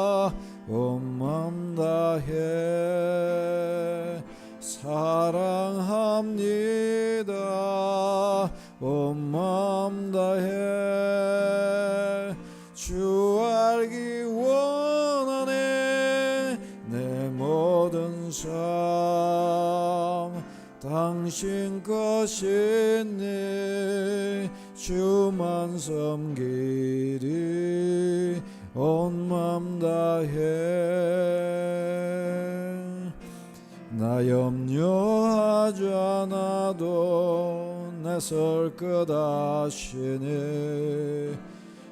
온 마음 다해 사랑합니다. 온 마음 다해 주 알기 원하네. 내 모든 삶 당신 것이니 주만 섬기리. 온 맘 다해 나 염려하지 않아도 내 설 것 아시니.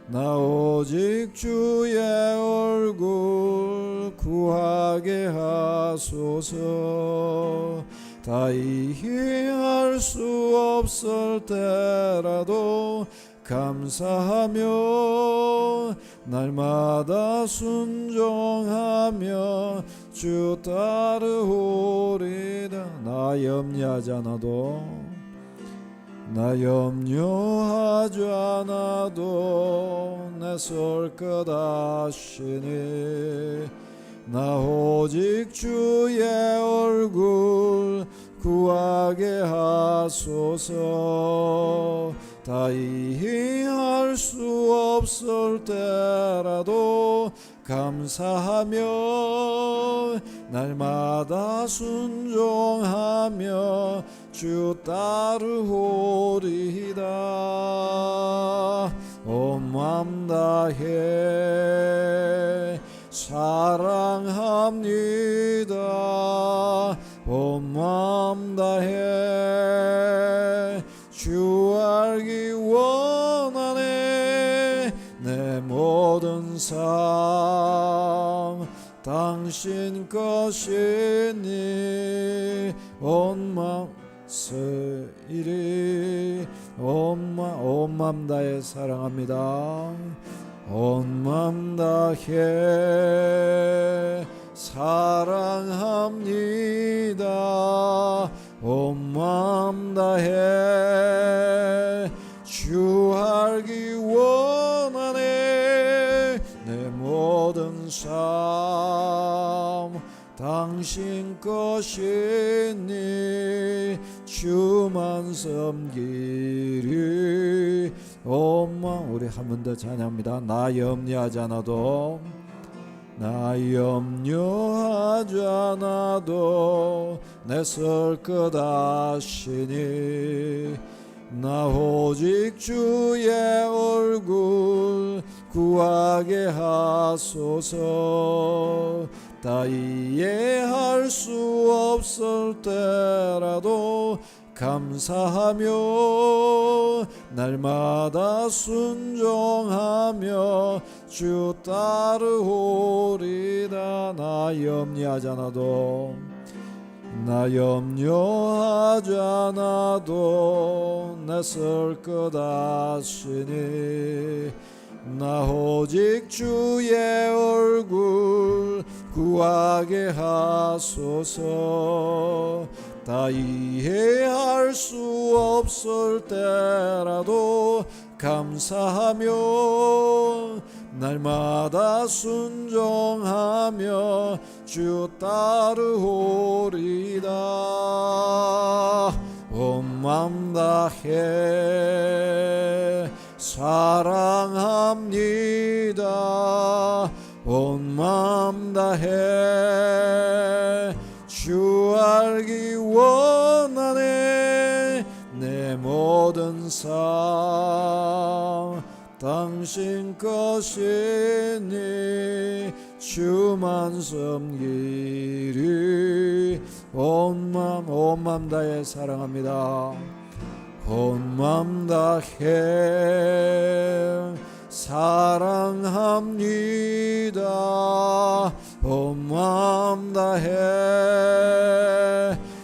나 오직 주의 얼굴 구하게 하소서. 다 이해할 수 없을 때라도 감사하며 날마다 순종하며 주 따르오리다. 나 염려하지 않아도 내 설 것 아시니. 나 오직 주의 얼굴 구하게 하소서. 다 이해할 수 없을 때라도 감사하며 날마다 순종하며 주 따르오리다. 온 맘 다해 사랑합니다. 온 맘 다해 주 알기 원하네. 내 모든 삶 당신 것이니. 온 맘 세일이 온 맘 다해 사랑합니다. 온 맘 다해 사랑합니다. 온 맘 다해 주 알기 원하네. 내 모든 삶 당신 것이니 주만 섬기리. 온 맘 우리 한 번 더 찬양합니다. 나 염려하지 않아도 내 설 것 아시니. 나 오직 주의 얼굴 구하게 하소서. 다 이해할 수 없을 때라도 감사하며 날마다 순종하며 주 따르오리다. 나 염려하지 않아도 내 설 것 아시니. 나 오직 주의 얼굴 구하게 하소서. 다 이해할 수 없을 때라도 감사하며 날마다 순종하며 주 따르오리다. 온 맘 다해 사랑합니다. 온 맘 다해 주 알기 원하네. 내 모든 삶 당신 것이니 주만 섬기리. 온 맘 다해 사랑합니다. 온 맘 다해 사랑합니다. 온 맘 다해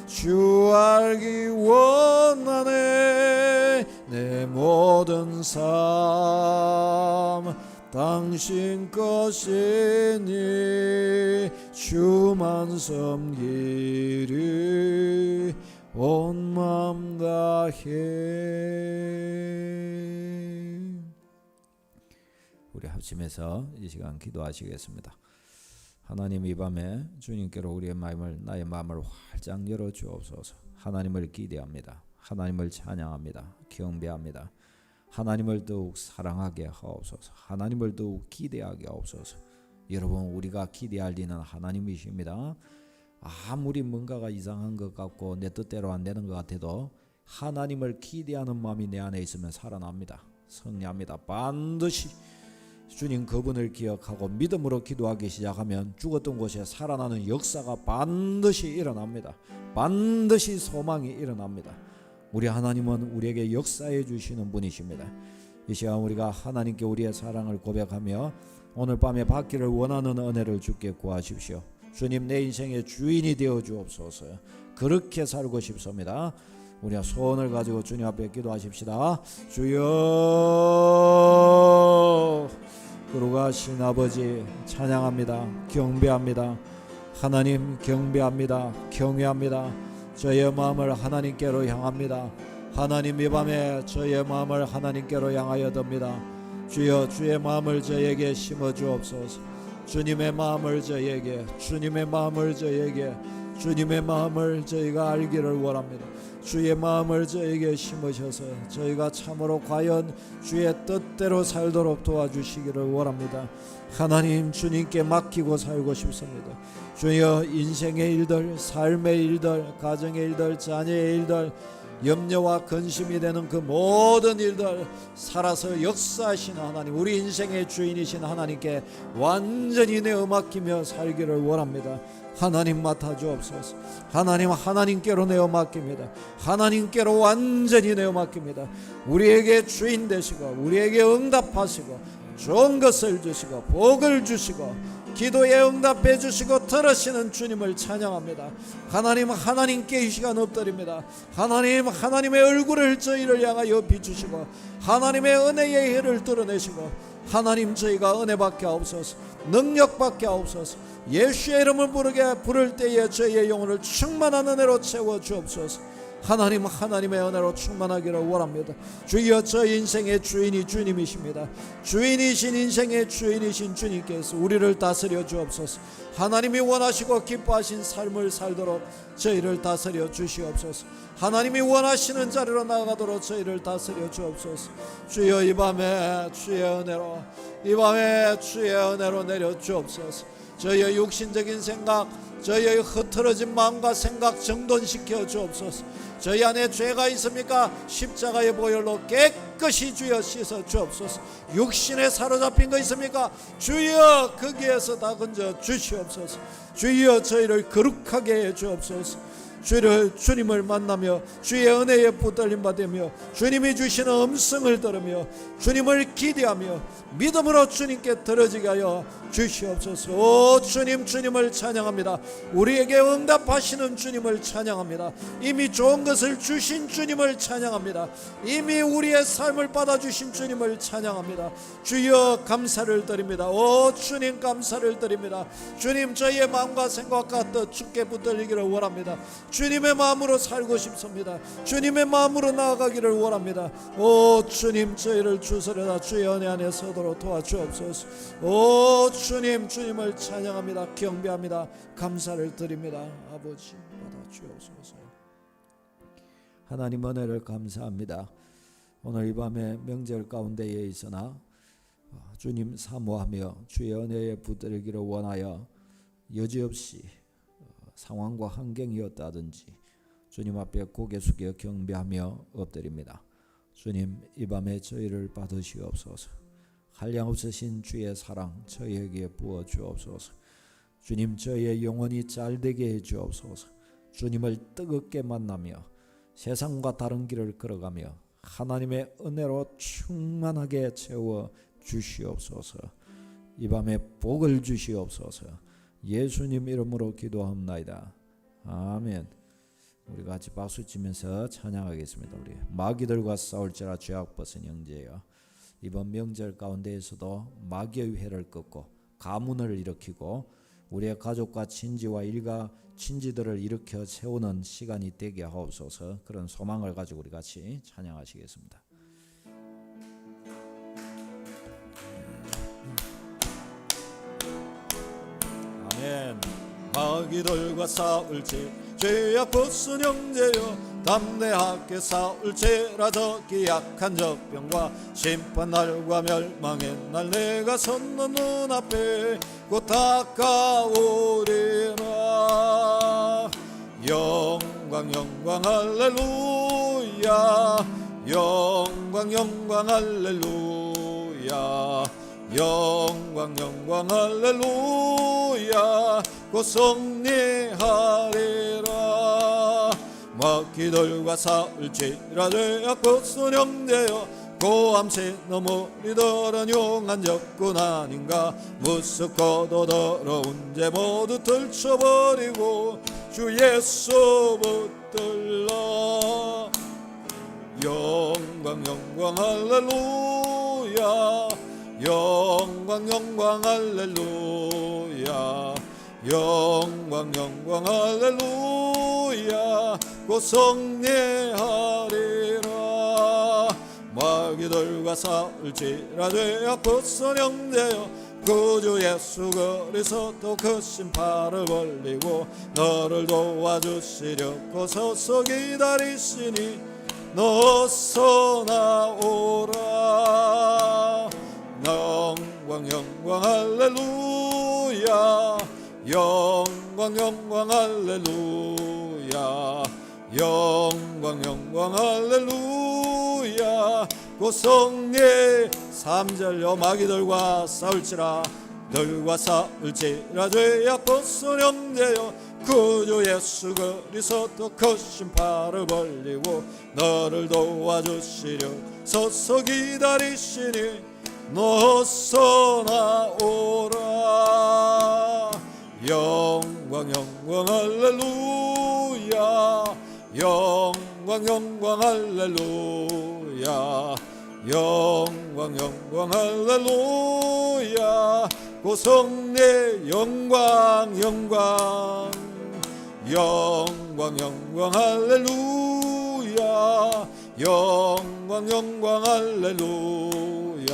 주 알기 원하네. 내 모든 삶 당신 것이니 주만 섬기리. 온 맘 다해. 우리 합심해서 이 시간 기도하시겠습니다. 하나님, 이 밤에 주님께로 우리의 마음을, 나의 마음을 활짝 열어 주옵소서. 하나님을 기대합니다. 하나님을 찬양합니다. 경배합니다. 하나님을 더욱 사랑하게 하옵소서. 하나님을 더욱 기대하게 하옵소서. 여러분, 우리가 기대할 리는 하나님이십니다. 아무리 뭔가가 이상한 것 같고 내 뜻대로 안 되는 것 같아도 하나님을 기대하는 마음이 내 안에 있으면 살아납니다. 승리합니다. 반드시 주님 그분을 기억하고 믿음으로 기도하기 시작하면 죽었던 곳에 살아나는 역사가 반드시 일어납니다. 반드시 소망이 일어납니다. 우리 하나님은 우리에게 역사해 주시는 분이십니다. 이 시간 우리가 하나님께 우리의 사랑을 고백하며 오늘 밤에 받기를 원하는 은혜를 주께 구하십시오. 주님, 내 인생의 주인이 되어 주옵소서. 그렇게 살고 싶습니다. 우리가 소원을 가지고 주님 앞에 기도하십시다. 주여, 거룩하신 아버지 찬양합니다. 경배합니다. 하나님 경배합니다. 경외합니다. 저의 마음을 하나님께로 향합니다. 하나님, 이 밤에 저의 마음을 하나님께로 향하여 듭니다. 주여, 주의 마음을 저에게 심어 주옵소서. 주님의 마음을 저에게, 주님의 마음을 저에게, 주님의 마음을 저희가 알기를 원합니다. 주의 마음을 저에게 심으셔서 저희가 참으로 과연 주의 뜻대로 살도록 도와주시기를 원합니다. 하나님, 주님께 맡기고 살고 싶습니다. 주여, 인생의 일들, 삶의 일들, 가정의 일들, 자녀의 일들, 염려와 근심이 되는 그 모든 일들 살아서 역사하시는 하나님, 우리 인생의 주인이신 하나님께 완전히 내어 맡기며 살기를 원합니다. 하나님 맡아 주옵소서. 하나님, 하나님께로 내어 맡깁니다. 하나님께로 완전히 내어 맡깁니다. 우리에게 주인 되시고 우리에게 응답하시고 좋은 것을 주시고 복을 주시고 기도에 응답해 주시고 들으시는 주님을 찬양합니다. 하나님, 하나님께 이 시간 엎드립니다. 하나님, 하나님의 얼굴을 저희를 향하여 비추시고 하나님의 은혜의 해를 드러내시고 하나님, 저희가 은혜받게 하옵소서. 능력받게 하옵소서. 예수의 이름을 부를 때에 저희의 영혼을 충만한 은혜로 채워 주옵소서. 하나님, 하나님의 은혜로 충만하기를 원합니다. 주여, 저 인생의 주인이 주님이십니다. 주인이신 인생의 주인이신 주님께서 우리를 다스려 주옵소서. 하나님이 원하시고 기뻐하신 삶을 살도록 저희를 다스려 주시옵소서. 하나님이 원하시는 자리로 나아가도록 저희를 다스려 주옵소서. 주여, 이 밤에 주의 은혜로, 이 밤에 주의 은혜로 내려 주옵소서. 저희의 육신적인 생각, 저희의 흐트러진 마음과 생각 정돈시켜 주옵소서. 저희 안에 죄가 있습니까? 십자가의 보혈로 깨끗이 주여 씻어 주옵소서. 육신에 사로잡힌 거 있습니까? 주여 거기에서 다 건져 주시옵소서. 주여 저희를 거룩하게 해 주옵소서. 주님을 만나며 주의 은혜에 붙들림 받으며 주님이 주시는 음성을 들으며 주님을 기대하며 믿음으로 주님께 들어지게 하여 주시옵소서. 오 주님, 주님을 찬양합니다. 우리에게 응답하시는 주님을 찬양합니다. 이미 좋은 것을 주신 주님을 찬양합니다. 이미 우리의 삶을 받아주신 주님을 찬양합니다. 주여 감사를 드립니다. 오 주님, 감사를 드립니다. 주님, 저희의 마음과 생각과 뜻 주께 붙들리기를 원합니다. 주님의 마음으로 살고 싶습니다. 주님의 마음으로 나아가기를 원합니다. 오 주님, 저희를 주소려다 주의 은혜 안에 서도록 도와주옵소서. 오 주님, 주님을 찬양합니다. 경배합니다. 감사를 드립니다. 아버지 받아주옵소서. 하나님 은혜를 감사합니다. 오늘 이 밤에 명절 가운데에 있으나 주님 사모하며 주의 은혜에 붙들기를 원하여 여지없이 상황과 환경이었다든지 주님 앞에 고개 숙여 경배하며 엎드립니다. 주님, 이 밤에 저희를 받으시옵소서. 한량없으신 주의 사랑 저희에게 부어 주옵소서. 주님, 저희의 영혼이 잘되게 해 주옵소서. 주님을 뜨겁게 만나며 세상과 다른 길을 걸어가며 하나님의 은혜로 충만하게 채워 주시옵소서. 이 밤에 복을 주시옵소서. 예수님 이름으로 기도합나이다. 아멘. 우리 같이 박수 치면서 찬양하겠습니다. 우리 마귀들과 싸울지라 죄악 벗은 형제여. 이번 명절 가운데에서도 마귀의 회를 꺾고 가문을 일으키고 우리의 가족과 친지와 일가 친지들을 일으켜 세우는 시간이 되게 하옵소서. 그런 소망을 가지고 우리 같이 찬양하시겠습니다. 아멘. 아멘. 마귀들과 싸울지 죄악 벗은 형제여 담대하게 싸울지라. 저 기약한 적병과 심판날과 멸망의 날 내가 섰는 눈앞에 곧 다가오리라. 영광 영광 할렐루야. 영광 영광 할렐루야. 영광 영광 할렐루야. 곧 승리하리라. 마귀들과 싸울지라. 죄악 벗은 형제여 고함치 너무리더런 용한 적군 아닌가. 무섭고도 더러운 죄 모두 들쳐버리고 주 예수 붙들라. 영광 영광 할렐루야. 영광 영광 할렐루야. 영광 영광 할렐루야. 곧 승리하리라. 마귀들과 싸울지라. 죄악 벗은 형제여 구주 예수 그리스도 그 신발을 벌리고 너를 도와주시려고 서서 기다리시니 너서 나오라. 영광 영광 할렐루야. 영광 영광 할렐루야. 영광 영광 할렐루야. 곧 승리. 3절요 마귀들과 싸울지라. 들과 싸울지라. 죄악 벗은 형제여 구주 예수 그리스도 그 신발을 벌리고 너를 도와주시려 서서 기다리시니 너서 나오라. 영광 영광 할렐루야. 영광 영광 할렐루야. 영광 영광 할렐루야. 곧 승리. 영광 영광 영광 영광 할렐루야. 영광 영광 할렐루야.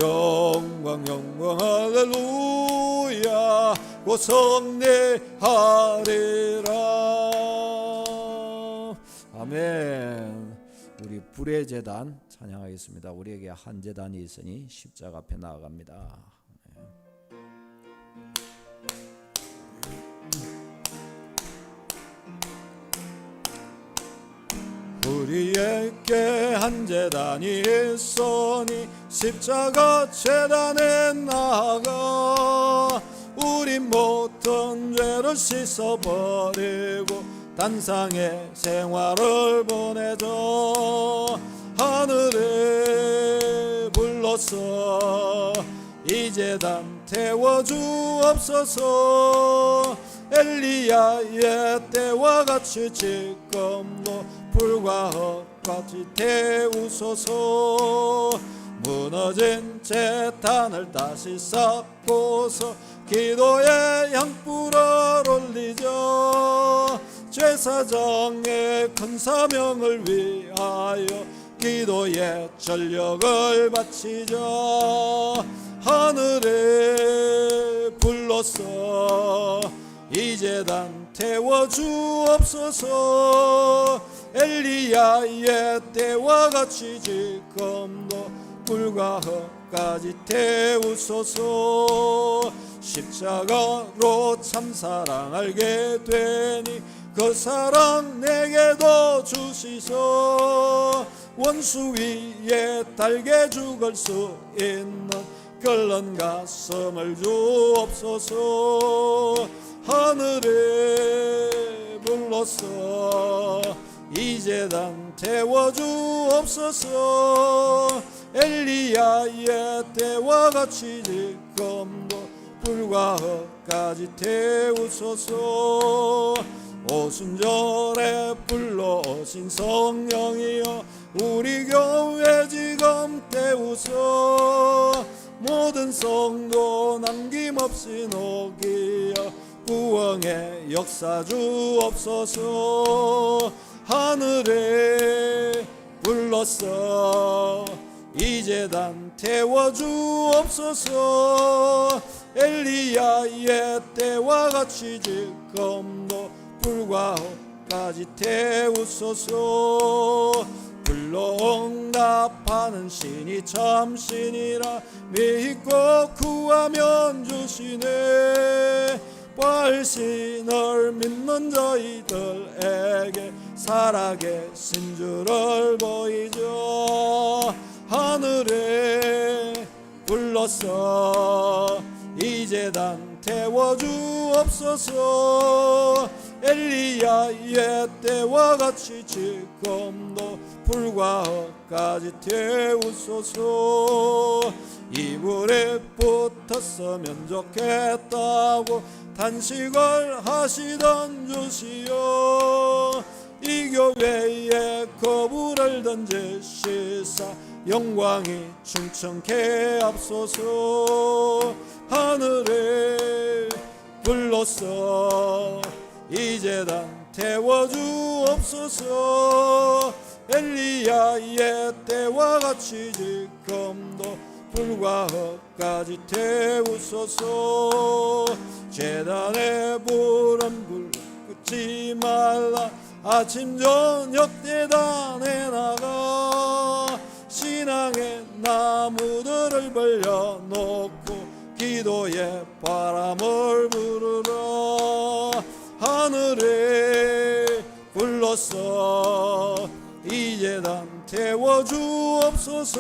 영광 영광 할렐루야. 곧 승리하리라. 아멘. 우리 불의 제단 찬양하겠습니다. 우리에게 한 제단이 있으니 십자가 앞에 나아갑니다. 우리에게 한 제단이 있으니 십자가 제단에 나아가 우리 모든 죄를 씻어버리고 단상의 생활을 보내줘. 하늘에 불러서 이 제단 태워주옵소서. 엘리야의 때와 같이 지금도 불과 흙같이 태우소서. 무너진 제단을 다시 쌓고서 기도의 향불을 올리죠. 제사장의 큰 사명을 위하여 기도의 전력을 바치죠. 하늘에 불러서 이 제단 태워주옵소서. 엘리야의 때와 같이 지금도 불과 흙까지 태우소서. 십자가로 참사랑 알게 되니 그 사랑 내게도 주시소. 원수 위에 달게 죽을 수 있는 끓는 가슴을 주옵소서. 하늘에 불러서 이 제단 태워주옵소서. 엘리야의 때와 같이 지금도 불과 흙까지 태우소서. 오순절에 불러오신 성령이여 우리 교회 지금 태우소. 모든 성도 남김없이 녹이어 구원의 역사 주옵소서. 하늘에 불러서 이 제단 태워주옵소서. 엘리야의 때와 같이 지금도 불과까지 태우소서. 불러 응답하는 신이 참 신이라 믿고 구하면 주시네. 부활신을 믿는 저희들에게 살아계신 주를 보이죠. 하늘에 불러서 이제 단 태워주옵소서. 엘리야의 때와 같이 지금도 불과까지 태우소서. 이불에 붙었으면 좋겠다고 단식을 하시던 주시여, 이 교회에 거부를 던지시사 영광이 충천케 앞소서. 하늘에 불러서 이제 단 태워주옵소서. 엘리야의 때와 같이 지금도 불과까지 태우소서. 제단의 불은 불 끄지 말라. 아침 저녁 대단에 나가 신앙의 나무들을 벌려놓고 기도의 바람을 부르라. 하늘에 불러서 이제 단 태워주옵소서.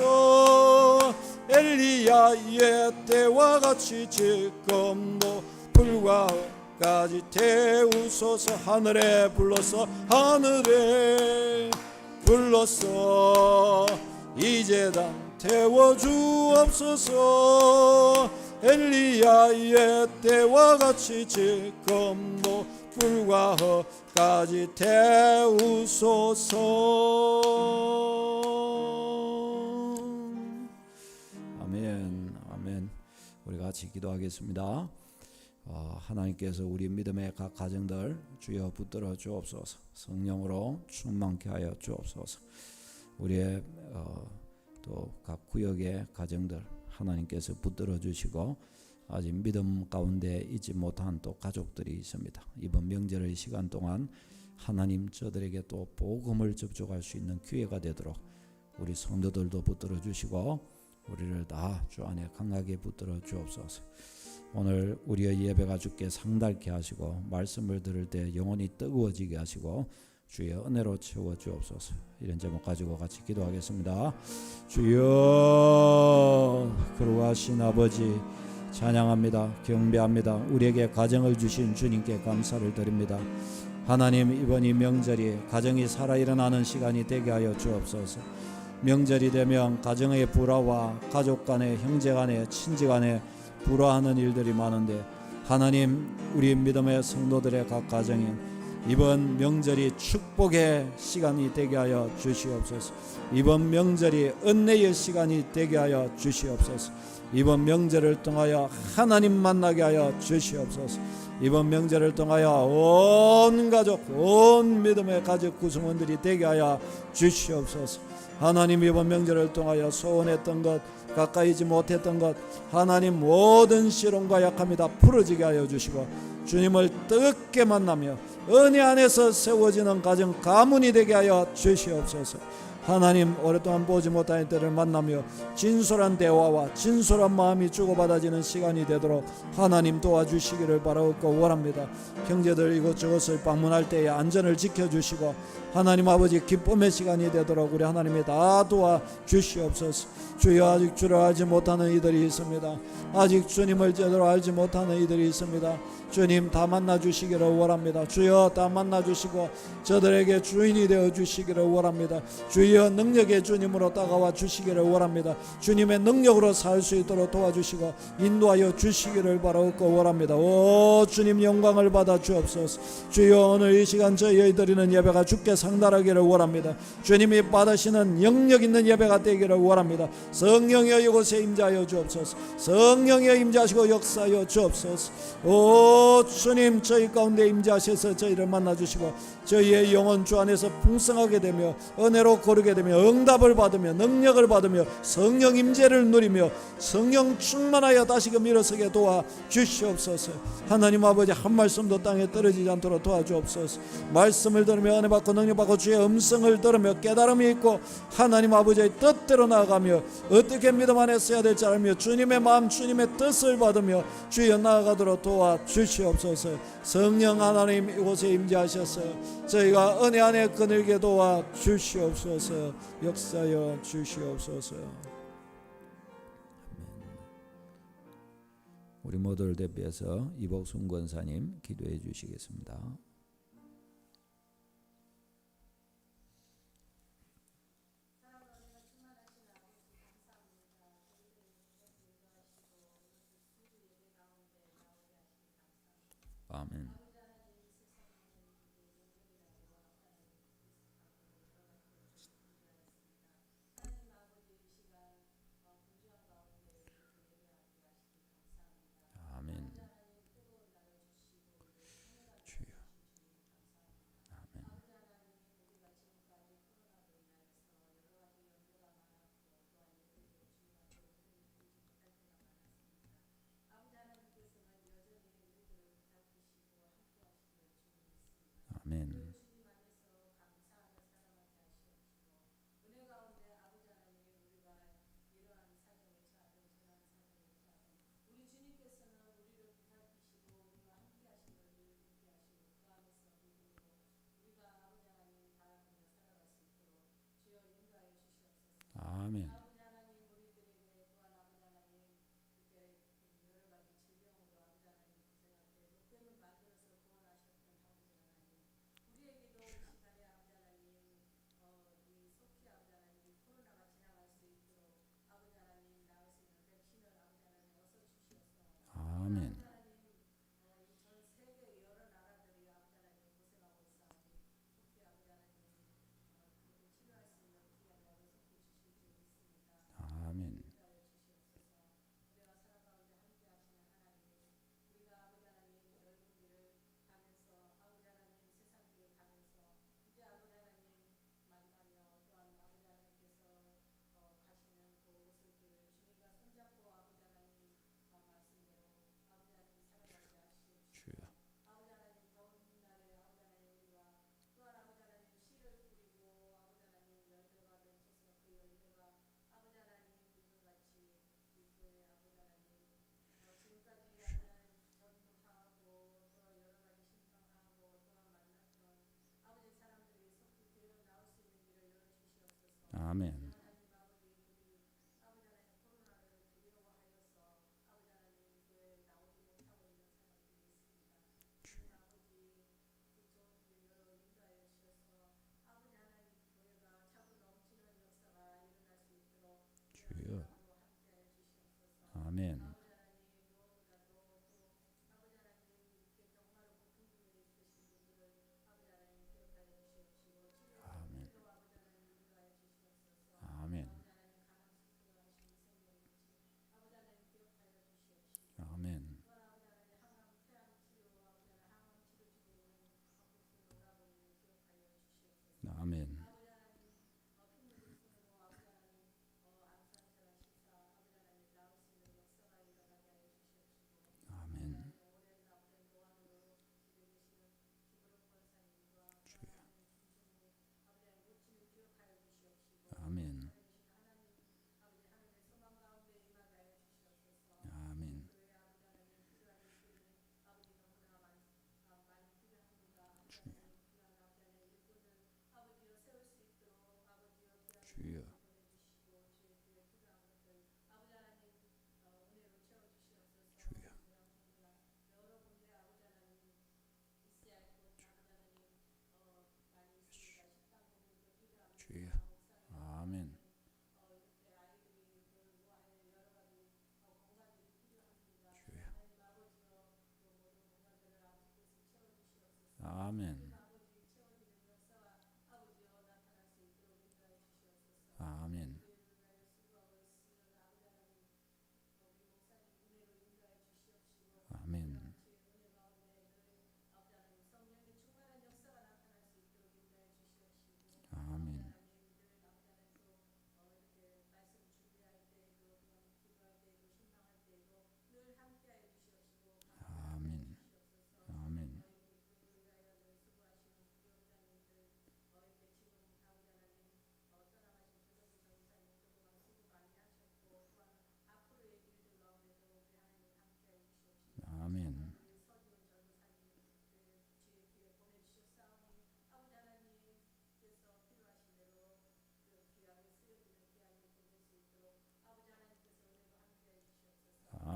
엘리야의 때와 같이 지금도 불과까지 태우소서. 하늘에 불러서 하늘에 불러서 이제 단 태워주옵소서. 엘리야의 때와 같이 지금도 불과까지 태우소서. 아멘. 아멘. 우리 같이 기도하겠습니다. 하나님께서 우리 믿음의 각 가정들 주여 붙들어 주옵소서. 성령으로 충만케 하여 주옵소서. 우리의 또 각 구역의 가정들 하나님께서 붙들어 주시고, 아직 믿음 가운데 있지 못한 또 가족들이 있습니다. 이번 명절의 시간 동안 하나님 저들에게 또 복음을 접촉할 수 있는 기회가 되도록 우리 성도들도 붙들어 주시고 우리를 다 주 안에 강하게 붙들어 주옵소서. 오늘 우리의 예배가 주께 상달케 하시고 말씀을 들을 때 영혼이 뜨거워지게 하시고 주의 은혜로 채워 주옵소서. 이런 제목 가지고 같이 기도하겠습니다. 주여, 거룩하신 아버지 찬양합니다. 경배합니다. 우리에게 가정을 주신 주님께 감사를 드립니다. 하나님, 이번 이 명절이 가정이 살아 일어나는 시간이 되게 하여 주옵소서. 명절이 되면 가정의 불화와 가족 간의, 형제 간의, 친지 간의 불화하는 일들이 많은데, 하나님, 우리 믿음의 성도들의 각 가정이 이번 명절이 축복의 시간이 되게 하여 주시옵소서. 이번 명절이 은혜의 시간이 되게 하여 주시옵소서. 이번 명절을 통하여 하나님 만나게 하여 주시옵소서. 이번 명절을 통하여 온 가족, 온 믿음의 가족 구성원들이 되게 하여 주시옵소서. 하나님, 이번 명절을 통하여 소원했던 것, 가까이지 못했던 것, 하나님 모든 시련과 약함이 다 풀어지게 하여 주시고 주님을 뜨겁게 만나며 은혜 안에서 세워지는 가정 가문이 되게 하여 주시옵소서. 하나님, 오랫동안 보지 못한 이들을 만나며 진솔한 대화와 진솔한 마음이 주고받아지는 시간이 되도록 하나님 도와주시기를 바라옵고 원합니다. 형제들 이곳저곳을 방문할 때에 안전을 지켜주시고 하나님 아버지 기쁨의 시간이 되도록 우리 하나님이 다 도와주시옵소서. 주여, 아직 주를 알지 못하는 이들이 있습니다. 아직 주님을 제대로 알지 못하는 이들이 있습니다. 주님, 다 만나주시기를 원합니다. 주여, 다 만나주시고 저들에게 주인이 되어주시기를 원합니다. 주여, 능력의 주님으로 다가와 주시기를 원합니다. 주님의 능력으로 살 수 있도록 도와주시고 인도하여 주시기를 바라옵고 원합니다. 오 주님, 영광을 받아 주옵소서. 주여, 오늘 이 시간 저희 드리는 예배가 주께 상달하기를 원합니다. 주님이 받으시는 영력 있는 예배가 되기를 원합니다. 성령여 이곳에 임재하여 주옵소서. 성령여 임재하시고 역사하여 주옵소서. 오 주님, 저희 가운데 임재하셔서 저희를 만나주시고 저희의 영혼 주 안에서 풍성하게 되며 은혜로 거룩해 누리게 되며 응답을 받으며 능력을 받으며 성령 임재를 누리며 성령 충만하여 다시금 일어서게 도와 주시옵소서. 하나님 아버지 한 말씀도 땅에 떨어지지 않도록 도와주옵소서. 말씀을 들으며 은혜 받고 능력 받고 주의 음성을 들으며 깨달음이 있고 하나님 아버지의 뜻대로 나아가며 어떻게 믿음 안에 서야 될지 알며 주님의 마음 주님의 뜻을 받으며 주여 나아가도록 도와 주시옵소서. 성령 하나님 이곳에 임재하셔서 저희가 은혜 안에 거늘게 도와 주시옵소서. 역사여 주시옵소서. 우리 모두를 대표해서 이복순 권사님 기도해 주시겠습니다. 아멘. 아멘. 주여. 아멘. 아멘. 아멘. 아멘. 아멘. 주여. 아멘. 주여. 아멘. 아멘. 아멘. 아멘. 아멘. 아멘. 주여. 아멘. 아멘. 주여. 주여. 주여. 주여. 아멘. 주여. 아멘. 아멘. 아멘. 아멘.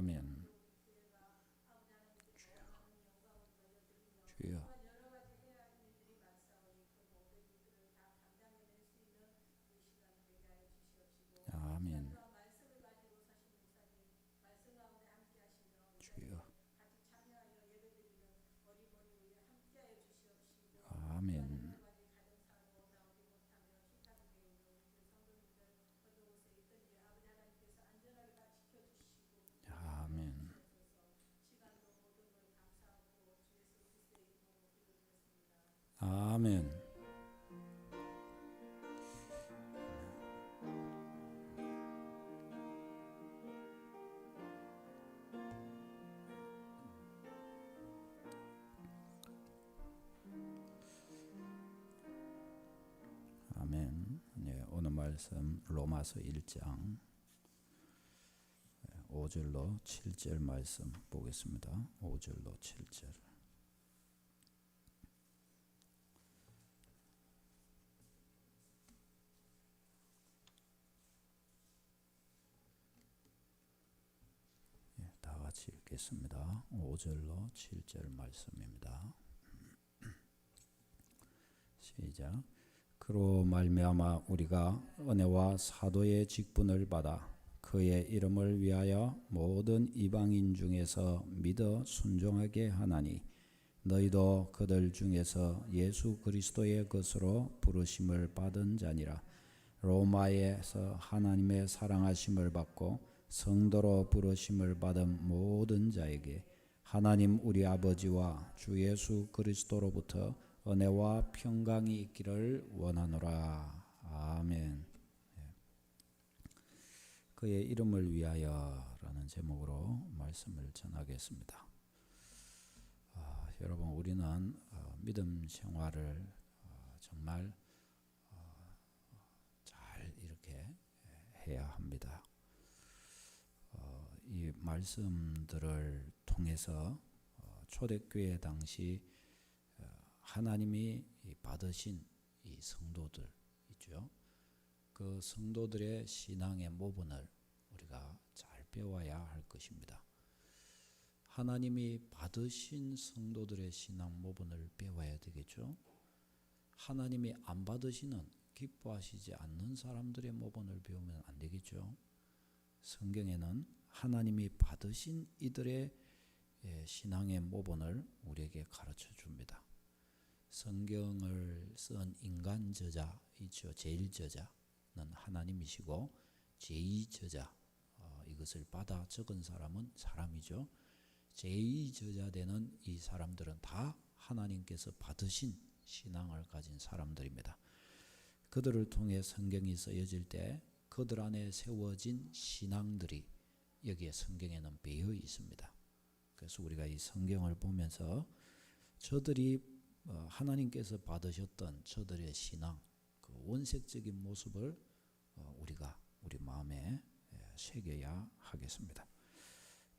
아멘. 주여. 아멘. 주여. 아멘. 아멘. 아멘. 아멘. 네, 오늘 말씀 로마서 1장 5절로 7절 말씀 보겠습니다. 5절로 7절. 다 같이 읽겠습니다. 5절로 7절 말씀입니다. 시작. 그로 말미암아 우리가 은혜와 사도의 직분을 받아 그의 이름을 위하여 모든 이방인 중에서 믿어 순종하게 하나니 너희도 그들 중에서 예수 그리스도의 것으로 부르심을 받은 자니라. 로마에서 하나님의 사랑하심을 받고 성도로 부르심을 받은 모든 자에게 하나님 우리 아버지와 주 예수 그리스도로부터 은혜와 평강이 있기를 원하노라. 아멘. 그의 이름을 위하여라는 제목으로 말씀을 전하겠습니다. 여러분, 우리는 믿음 생활을 정말 잘 이렇게 해야 합니다. 이 말씀들을 통해서 초대교회 당시 하나님이 받으신 이 성도들 있죠. 그 성도들의 신앙의 모본을 우리가 잘 배워야 할 것입니다. 하나님이 받으신 성도들의 신앙 모본을 배워야 되겠죠. 하나님이 안 받으시는 기뻐하시지 않는 사람들의 모본을 배우면 안 되겠죠. 성경에는 하나님이 받으신 이들의 신앙의 모본을 우리에게 가르쳐 줍니다. 성경을 쓴 인간 저자 있죠. 제일 저자는 하나님이시고 제2 저자 이것을 받아 적은 사람은 사람이죠. 제2 저자 되는 이 사람들은 다 하나님께서 받으신 신앙을 가진 사람들입니다. 그들을 통해 성경이 쓰여질 때 그들 안에 세워진 신앙들이 여기에 성경에는 배어 있습니다. 그래서 우리가 이 성경을 보면서 저들이 하나님께서 받으셨던 저들의 신앙, 그 원색적인 모습을 우리가 우리 마음에 새겨야 하겠습니다.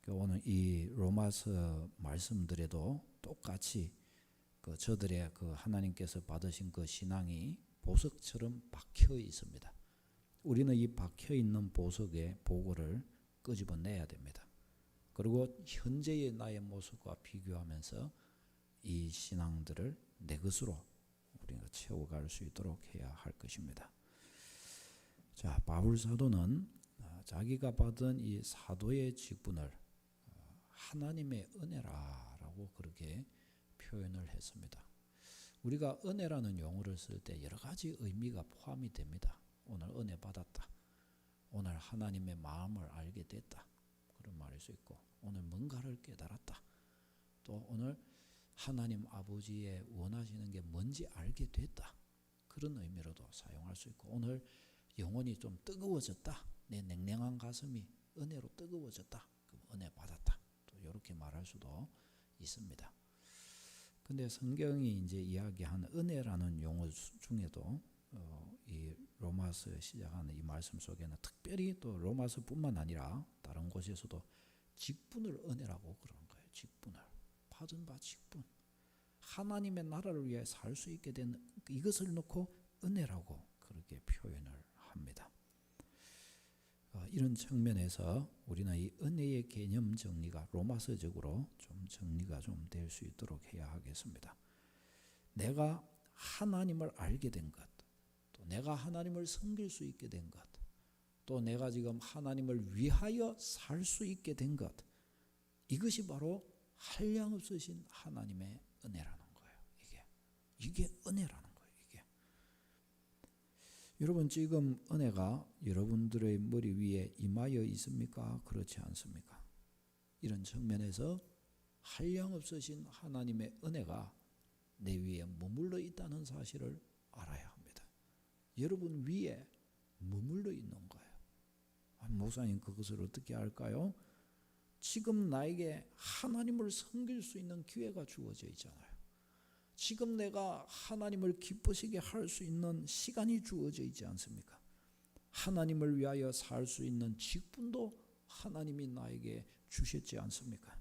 오늘 이 로마서 말씀들에도 똑같이 저들의 그 하나님께서 받으신 그 신앙이 보석처럼 박혀 있습니다. 우리는 이 박혀 있는 보석의 보고를 끄집어내야 됩니다. 그리고 현재의 나의 모습과 비교하면서 이 신앙들을 내 것으로 우리가 채워갈 수 있도록 해야 할 것입니다. 자, 바울 사도는 자기가 받은 이 사도의 직분을 하나님의 은혜라고 그렇게 표현을 했습니다. 우리가 은혜라는 용어를 쓸 때 여러 가지 의미가 포함이 됩니다. 오늘 은혜 받았다. 오늘 하나님의 마음을 알게 됐다. 그런 말일 수 있고, 오늘 뭔가를 깨달았다. 또 오늘 하나님 아버지의 원하시는 게 뭔지 알게 됐다. 그런 의미로도 사용할 수 있고, 오늘 영혼이 좀 뜨거워졌다. 내 냉랭한 가슴이 은혜로 뜨거워졌다. 그럼 은혜 받았다. 또 이렇게 말할 수도 있습니다. 근데 성경이 이제 이야기하는 은혜라는 용어 중에도 이 로마서에 시작하는 이 말씀 속에는 특별히 또 로마서뿐만 아니라 다른 곳에서도 직분을 은혜라고 그러는 거예요. 직분을 받은 바 직분, 하나님의 나라를 위해 살 수 있게 된 이것을 놓고 은혜라고 그렇게 표현을 합니다. 이런 측면에서 우리는 이 은혜의 개념 정리가 로마서적으로 좀 정리가 좀 될 수 있도록 해야 하겠습니다. 내가 하나님을 알게 된 것, 또 내가 하나님을 섬길 수 있게 된 것, 또 내가 지금 하나님을 위하여 살 수 있게 된 것, 이것이 바로 한량없으신 하나님의 은혜라는 거예요. 이게 은혜라는 거예요. 이게. 여러분 지금 은혜가 여러분들의 머리 위에 임하여 있습니까? 그렇지 않습니까? 이런 측면에서 한량없으신 하나님의 은혜가 내 위에 머물러 있다는 사실을 알아야 합니다. 여러분 위에 머물러 있는 거예요. 목사님 그것을 어떻게 알까요? 지금 나에게 하나님을 섬길 수 있는 기회가 주어져 있잖아요. 지금 내가 하나님을 기쁘시게 할 수 있는 시간이 주어져 있지 않습니까? 하나님을 위하여 살 수 있는 직분도 하나님이 나에게 주셨지 않습니까?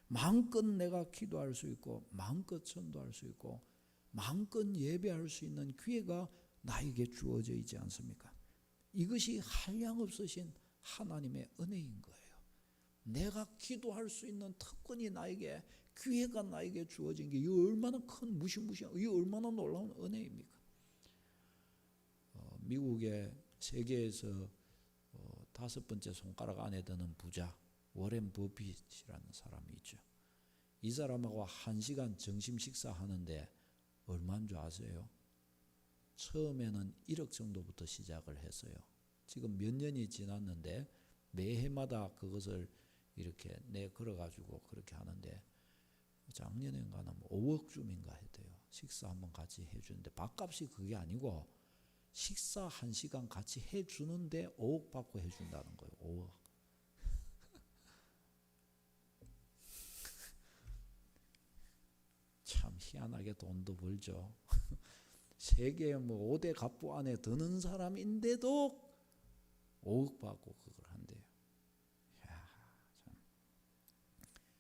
마음껏 내가 기도할 수 있고 마음껏 전도할 수 있고 마음껏 예배할 수 있는 기회가 나에게 주어져 있지 않습니까? 이것이 한량없으신 하나님의 은혜인 거예요. 내가 기도할 수 있는 특권이 나에게, 기회가 나에게 주어진 게, 이 얼마나 큰 무시무시한, 이 얼마나 놀라운 은혜입니까? 미국의 세계에서 5번째 손가락 안에 드는 부자 워렌 버핏이라는 사람이 있죠. 이 사람하고 1시간 점심 식사하는데 얼마인 줄 아세요? 처음에는 1억 정도부터 시작을 했어요. 지금 몇 년이 지났는데 매해마다 그것을 이렇게 내 걸어가지고 그렇게 하는데 작년엔가는 5억쯤인가 했대요. 식사 한번 같이 해주는데 밥값이 그게 아니고 식사 1시간 같이 해주는데 5억 받고 해준다는 거예요. 5억. 참 희한하게 돈도 벌죠. 세계 5대 갑부 안에 드는 사람인데도 5억 받고 그걸 한대요. 참.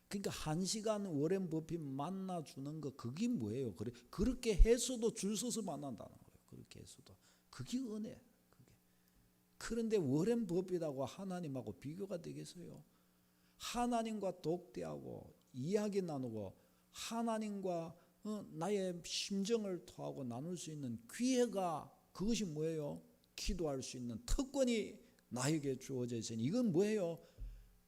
그러니까 1시간 워렌 버핏 만나주는 거 그게 뭐예요? 그렇게 해서도 줄 서서 만난다는 거예요. 그렇게 해서도. 그게 은혜. 그게. 그런데 워렌 버핏하고 하나님하고 비교가 되겠어요? 하나님과 독대하고 이야기 나누고 하나님과 나의 심정을 토하고 나눌 수 있는 기회가, 그것이 뭐예요? 기도할 수 있는 특권이 나에게 주어져 있으니 이건 뭐예요?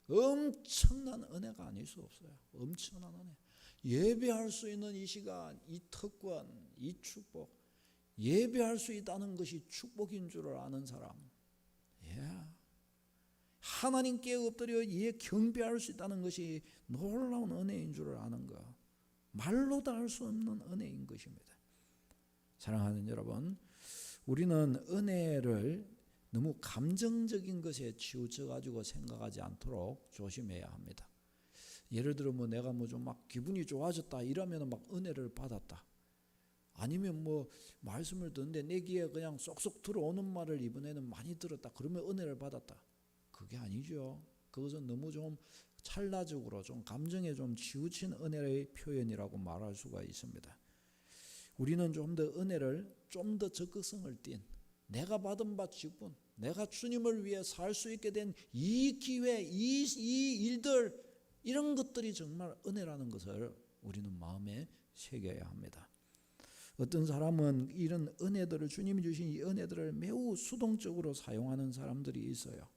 엄청난 은혜가 아닐 수 없어요. 엄청난 은혜. 예배할 수 있는 이 시간, 이 특권, 이 축복, 예배할 수 있다는 것이 축복인 줄을 아는 사람, 하나님께 엎드려 경배할 수 있다는 것이 놀라운 은혜인 줄을 아는 것, 말로 다 할 수 없는 은혜인 것입니다. 사랑하는 여러분, 우리는 은혜를 너무 감정적인 것에 치우쳐 가지고 생각하지 않도록 조심해야 합니다. 예를 들어 내가 좀 막 기분이 좋아졌다 이러면 막 은혜를 받았다. 아니면 말씀을 듣는데 내 귀에 그냥 쏙쏙 들어오는 말을 이번에는 많이 들었다. 그러면 은혜를 받았다. 그게 아니죠. 그것은 너무 좀 찰나적으로 좀 감정에 좀 치우친 은혜의 표현이라고 말할 수가 있습니다. 우리는 좀 더 은혜를 좀 더 적극성을 띤, 내가 받은 바 직분, 내가 주님을 위해 살 수 있게 된 이 기회, 이 일들, 이런 것들이 정말 은혜라는 것을 우리는 마음에 새겨야 합니다. 어떤 사람은 이런 은혜들을, 주님이 주신 이 은혜들을 매우 수동적으로 사용하는 사람들이 있어요.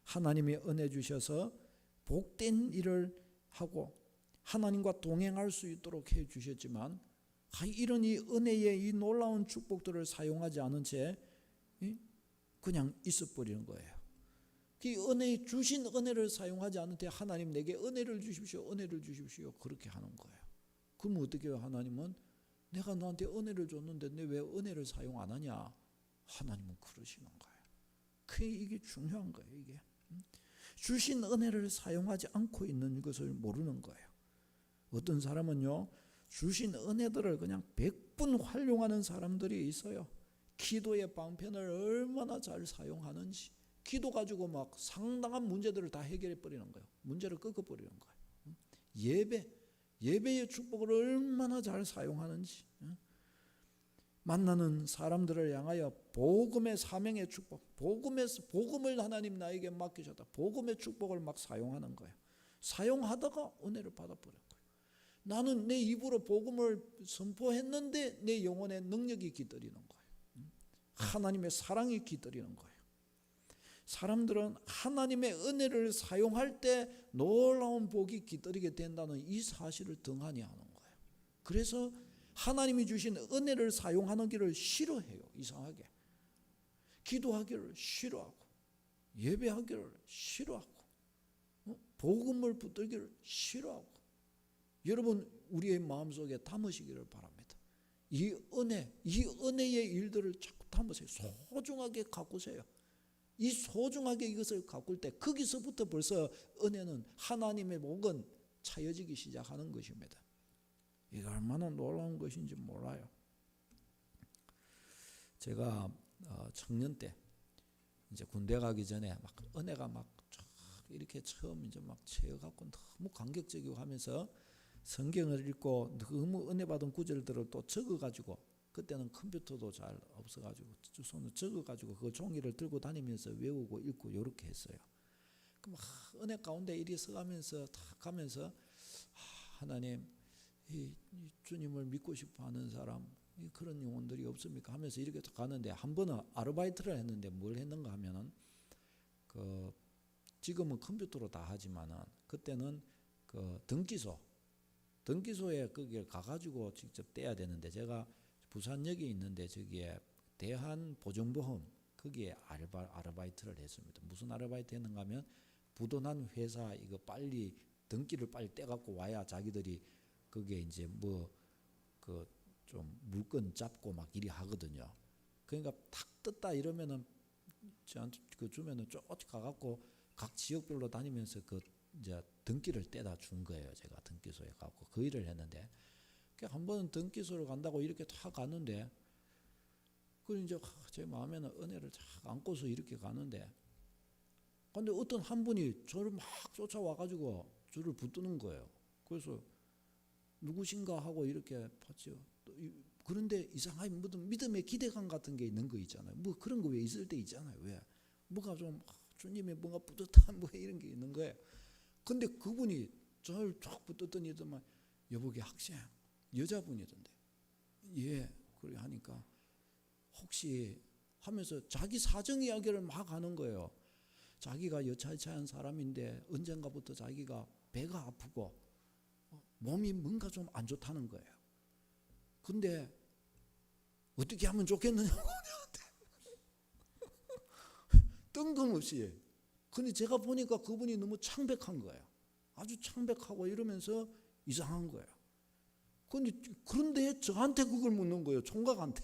하나님이 은혜 주셔서 복된 일을 하고 하나님과 동행할 수 있도록 해 주셨지만 이런 이 은혜의 이 놀라운 축복들을 사용하지 않은 채 그냥 있어버리는 거예요. 이 은혜, 주신 은혜를 사용하지 않은 채 하나님 내게 은혜를 주십시오, 은혜를 주십시오, 그렇게 하는 거예요. 그럼 어떻게 해요? 하나님은 내가 너한테 은혜를 줬는데 내 왜 은혜를 사용 안 하냐? 하나님은 그러시는 거예요. 이게 중요한 거예요. 이게 주신 은혜를 사용하지 않고 있는 것을 모르는 거예요. 어떤 사람은요, 주신 은혜들을 그냥 100분 활용하는 사람들이 있어요. 기도의 방편을 얼마나 잘 사용하는지, 기도 가지고 막 상당한 문제들을 다 해결해 버리는 거예요. 문제를 꺾어 버리는 거예요. 예배의 축복을 얼마나 잘 사용하는지. 만나는 사람들을 향하여 복음의 사명의 축복, 복음을 하나님 나에게 맡기셨다. 복음의 축복을 막 사용하는 거예요. 사용하다가 은혜를 받아버린 거예요. 나는 내 입으로 복음을 선포했는데 내 영혼의 능력이 깃들이는 거예요. 하나님의 사랑이 깃들이는 거예요. 사람들은 하나님의 은혜를 사용할 때 놀라운 복이 깃들이게 된다는 이 사실을 등한히 하는 거예요. 그래서 하나님이 주신 은혜를 사용하는 길을 싫어해요. 이상하게. 기도하기를 싫어하고 예배하기를 싫어하고 복음을 붙들기를 싫어하고. 여러분 우리의 마음속에 담으시기를 바랍니다. 이 은혜의 일들을 자꾸 담으세요. 소중하게 가꾸세요. 이 소중하게 이것을 가꿀 때 거기서부터 벌써 은혜는 하나님의 복은 차여지기 시작하는 것입니다. 이게 얼마나 놀라운 것인지 몰라요. 제가 청년 때 이제 군대 가기 전에 막 은혜가 막 이렇게 처음 이제 막 채여갖고 너무 감격적이고 하면서 성경을 읽고 너무 은혜 받은 구절들을 또 적어가지고, 그때는 컴퓨터도 잘 없어가지고 손을 적어가지고 그 종이를 들고 다니면서 외우고 읽고 이렇게 했어요. 막 은혜 가운데 이리 서가면서 탁 가면서 하나님 이 주님을 믿고 싶어하는 사람 그런 영혼들이 없습니까 하면서 이렇게 가는데, 한 번은 아르바이트를 했는데 뭘 했는가 하면은 지금은 컴퓨터로 다 하지만은 그때는 등기소에 거기에 가가지고 직접 떼야 되는데, 제가 부산역에 있는데 저기에 대한보증보험 거기에 아르바이트를 했습니다. 무슨 아르바이트 했는가 하면 부도난 회사 이거 빨리 등기를 빨리 떼갖고 와야 자기들이 그게 이제 좀 물건 잡고 막 이리 하거든요. 그러니까 탁 떴다 이러면은 저한테 주면은 쭉 가갖고 각 지역별로 다니면서 이제 등기를 떼다 준 거예요. 제가 등기소에 가고 그 일을 했는데, 한 번은 등기소를 간다고 이렇게 다 갔는데, 그 이제 제 마음에는 은혜를 쫙 안고서 이렇게 가는데, 근데 어떤 한 분이 저를 막 쫓아와가지고 저를 붙드는 거예요. 그래서 누구신가 하고 이렇게 봤죠. 그런데 이상하게 믿음의 기대감 같은 게 있는 거 있잖아요. 뭐 그런 거 왜 있을 때 있잖아요. 왜 뭐가 좀 주님의 뭔가 뿌듯한 뭐 이런 게 있는 거예요. 근데 그분이 저를 쫙 붙었더니 여보게 학생 여자분이던데, 예, 그래 하니까 혹시 하면서 자기 사정 이야기를 막 하는 거예요. 자기가 여차여차한 사람인데 언젠가부터 자기가 배가 아프고 몸이 뭔가 좀 안 좋다는 거예요. 근데 어떻게 하면 좋겠느냐고 저한테 뜬금없이. 근데 제가 보니까 그분이 너무 창백한 거예요. 아주 창백하고 이러면서 이상한 거예요. 그런데 저한테 그걸 묻는 거예요. 총각한테.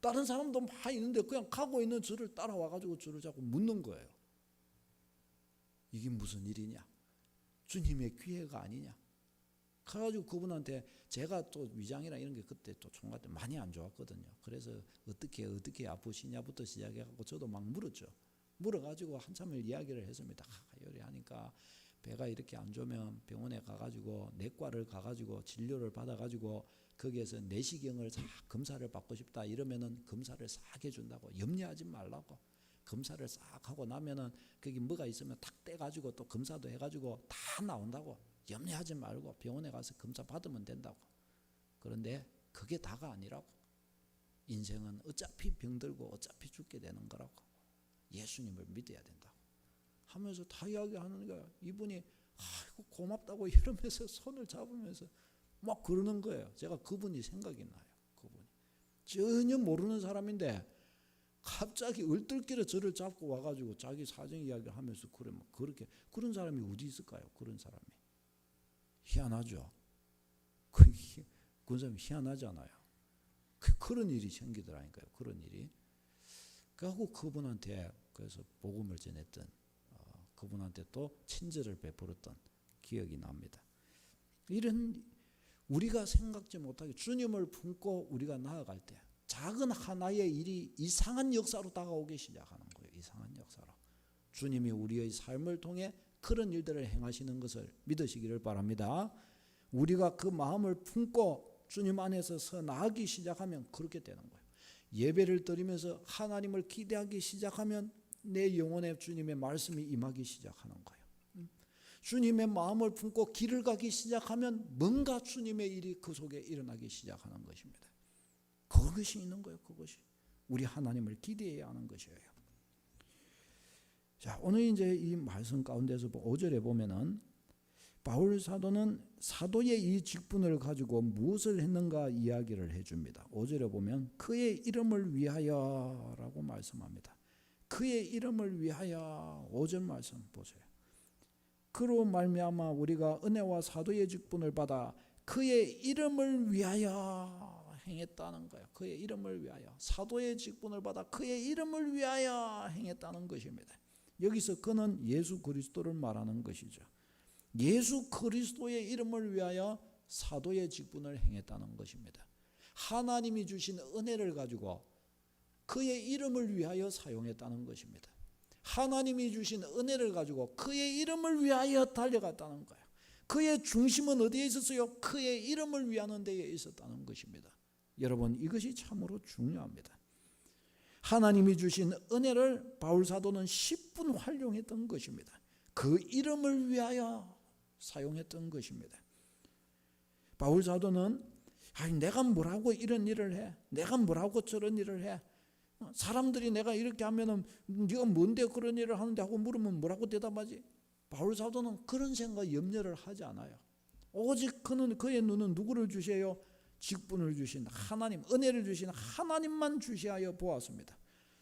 다른 사람도 많이 있는데 그냥 가고 있는 저를 따라와가지고 저를 자꾸 묻는 거예요. 이게 무슨 일이냐? 주님의 기회가 아니냐? 그래가지고 그분한테 제가 또 위장이나 이런 게 그때 또 총각 때 많이 안 좋았거든요. 그래서 어떻게 아프시냐부터 시작해갖고 저도 막 물었죠. 물어가지고 한참을 이야기를 했습니다. 요리 하니까 배가 이렇게 안 좋으면 병원에 가가지고 내과를 가가지고 진료를 받아가지고 거기에서 내시경을 싹 검사를 받고 싶다 이러면은 검사를 싹 해준다고, 염려하지 말라고. 검사를 싹 하고 나면은 거기 뭐가 있으면 탁 떼가지고 또 검사도 해가지고 다 나온다고. 염려하지 말고 병원에 가서 검사 받으면 된다고. 그런데 그게 다가 아니라고. 인생은 어차피 병들고 어차피 죽게 되는 거라고. 예수님을 믿어야 된다고 하면서 다 이야기하는 거야. 이분이 아이고 고맙다고 이러면서 손을 잡으면서 막 그러는 거예요. 제가 그분이 생각이 나요. 그분이 전혀 모르는 사람인데 갑자기 얼떨결에 저를 잡고 와가지고 자기 사정 이야기를 하면서 그래 막 그렇게. 그런 사람이 어디 있을까요? 그런 사람이 희한하죠. 그런 사람이 희한하잖아요. 그런 일이 생기더라니까요. 그런 일이. 그리고 그분한테 그래서 복음을 전했던 그분한테 또 친절을 베풀었던 기억이 납니다. 이런 우리가 생각지 못하게 주님을 품고 우리가 나아갈 때 작은 하나의 일이 이상한 역사로 다가오기 시작하는 거예요. 이상한 역사로. 주님이 우리의 삶을 통해 그런 일들을 행하시는 것을 믿으시기를 바랍니다. 우리가 그 마음을 품고 주님 안에서 나아가기 시작하면 그렇게 되는 거예요. 예배를 드리면서 하나님을 기대하기 시작하면 내 영혼에 주님의 말씀이 임하기 시작하는 거예요. 주님의 마음을 품고 길을 가기 시작하면 뭔가 주님의 일이 그 속에 일어나기 시작하는 것입니다. 그것이 있는 거예요. 그것이 우리 하나님을 기대해야 하는 것이에요. 자, 오늘 이제 이 말씀 가운데서 5절에 보면은 바울 사도는 사도의 이 직분을 가지고 무엇을 했는가 이야기를 해줍니다. 5절에 보면 그의 이름을 위하여라고 말씀합니다. 그의 이름을 위하여. 5절 말씀 보세요. 그로 말미암아 우리가 은혜와 사도의 직분을 받아 그의 이름을 위하여 행했다는 거예요. 그의 이름을 위하여. 사도의 직분을 받아 그의 이름을 위하여 행했다는 것입니다. 여기서 그는 예수 그리스도를 말하는 것이죠. 예수 그리스도의 이름을 위하여 사도의 직분을 행했다는 것입니다. 하나님이 주신 은혜를 가지고 그의 이름을 위하여 사용했다는 것입니다. 하나님이 주신 은혜를 가지고 그의 이름을 위하여 달려갔다는 거예요. 그의 중심은 어디에 있었어요? 그의 이름을 위하는 데에 있었다는 것입니다. 여러분, 이것이 참으로 중요합니다. 하나님이 주신 은혜를 바울 사도는 10분 활용했던 것입니다. 그 이름을 위하여 사용했던 것입니다. 바울 사도는 내가 뭐라고 이런 일을 해? 내가 뭐라고 저런 일을 해? 사람들이 내가 이렇게 하면은 네가 뭔데 그런 일을 하는데 하고 물으면 뭐라고 대답하지? 바울 사도는 그런 생각 염려를 하지 않아요. 오직 그는 그의 눈은 누구를 주셔요? 직분을 주신 하나님, 은혜를 주신 하나님만 주시하여 보았습니다.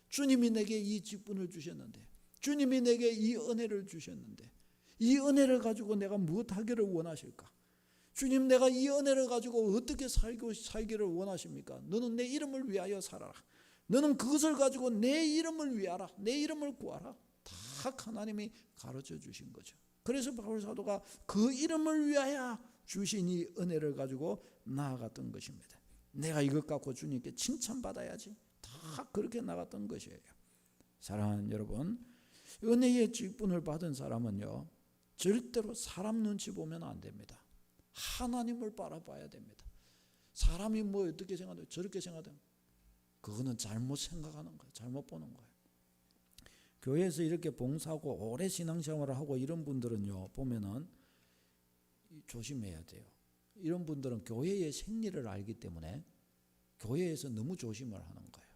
주님이 내게 이 직분을 주셨는데, 주님이 내게 이 은혜를 주셨는데, 이 은혜를 가지고 내가 무엇 하기를 원하실까? 주님, 내가 이 은혜를 가지고 어떻게 살기를 원하십니까? 너는 내 이름을 위하여 살아라. 너는 그것을 가지고 내 이름을 위하라. 내 이름을 구하라. 다 하나님이 가르쳐 주신 거죠. 그래서 바울 사도가 그 이름을 위하여 주신 이 은혜를 가지고 나아갔던 것입니다. 내가 이것 갖고 주님께 칭찬받아야지. 다 그렇게 나갔던 것이에요. 사랑하는 여러분, 은혜의 직분을 받은 사람은요, 절대로 사람 눈치 보면 안 됩니다. 하나님을 바라봐야 됩니다. 사람이 뭐 어떻게 생각해요? 저렇게 생각해요. 그거는 잘못 생각하는 거예요. 잘못 보는 거예요. 교회에서 이렇게 봉사하고 오래 신앙생활을 하고 이런 분들은요, 보면은 조심해야 돼요. 이런 분들은 교회의 생리를 알기 때문에 교회에서 너무 조심을 하는 거예요.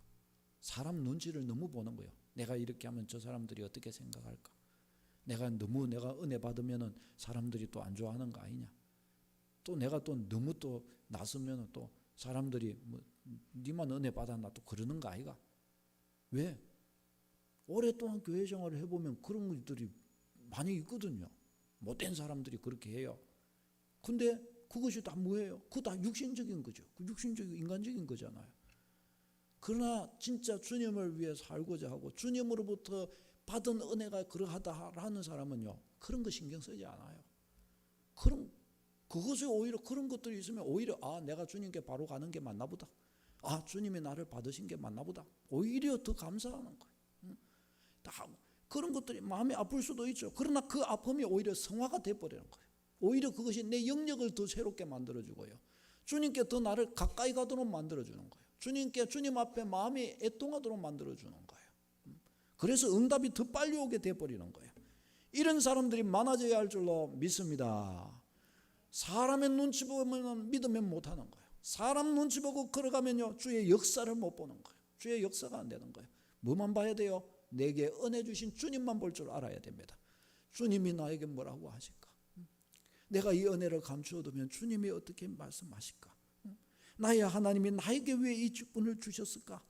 사람 눈치를 너무 보는 거예요. 내가 이렇게 하면 저 사람들이 어떻게 생각할까? 내가 은혜 받으면은 사람들이 또 안 좋아하는 거 아니냐? 또 내가 또 너무 또 나서면은 또 사람들이 니만 은혜 받았나 또 그러는 거 아이가? 왜? 오랫동안 교회 생활을 해보면 그런 것들이 많이 있거든요. 못된 사람들이 그렇게 해요. 근데 그것이 다 뭐예요? 그거 다 육신적인 거죠. 그 육신적인 인간적인 거잖아요. 그러나 진짜 주님을 위해 살고자 하고 주님으로부터 받은 은혜가 그러하다라는 사람은요, 그런 거 신경 쓰지 않아요. 그것이 오히려 그런 것들이 있으면 오히려 내가 주님께 바로 가는 게 맞나 보다. 주님이 나를 받으신 게 맞나 보다. 오히려 더 감사하는 거예요. 다 그런 것들이 마음이 아플 수도 있죠. 그러나 그 아픔이 오히려 성화가 돼버리는 거예요. 오히려 그것이 내 영역을 더 새롭게 만들어주고요. 주님께 더 나를 가까이 가도록 만들어주는 거예요. 주님 앞에 마음이 애통하도록 만들어주는 거예요. 그래서 응답이 더 빨리 오게 돼버리는 거예요. 이런 사람들이 많아져야 할 줄로 믿습니다. 사람의 눈치 보면 믿으면 못하는 거예요. 사람 눈치 보고 걸어가면요, 주의 역사를 못 보는 거예요. 주의 역사가 안 되는 거예요. 뭐만 봐야 돼요? 내게 은혜 주신 주님만 볼 줄 알아야 됩니다. 주님이 나에게 뭐라고 하실까? 내가 이 은혜를 감추어두면 주님이 어떻게 말씀하실까? 나의 하나님이 나에게 왜 이 직분을 주셨을까?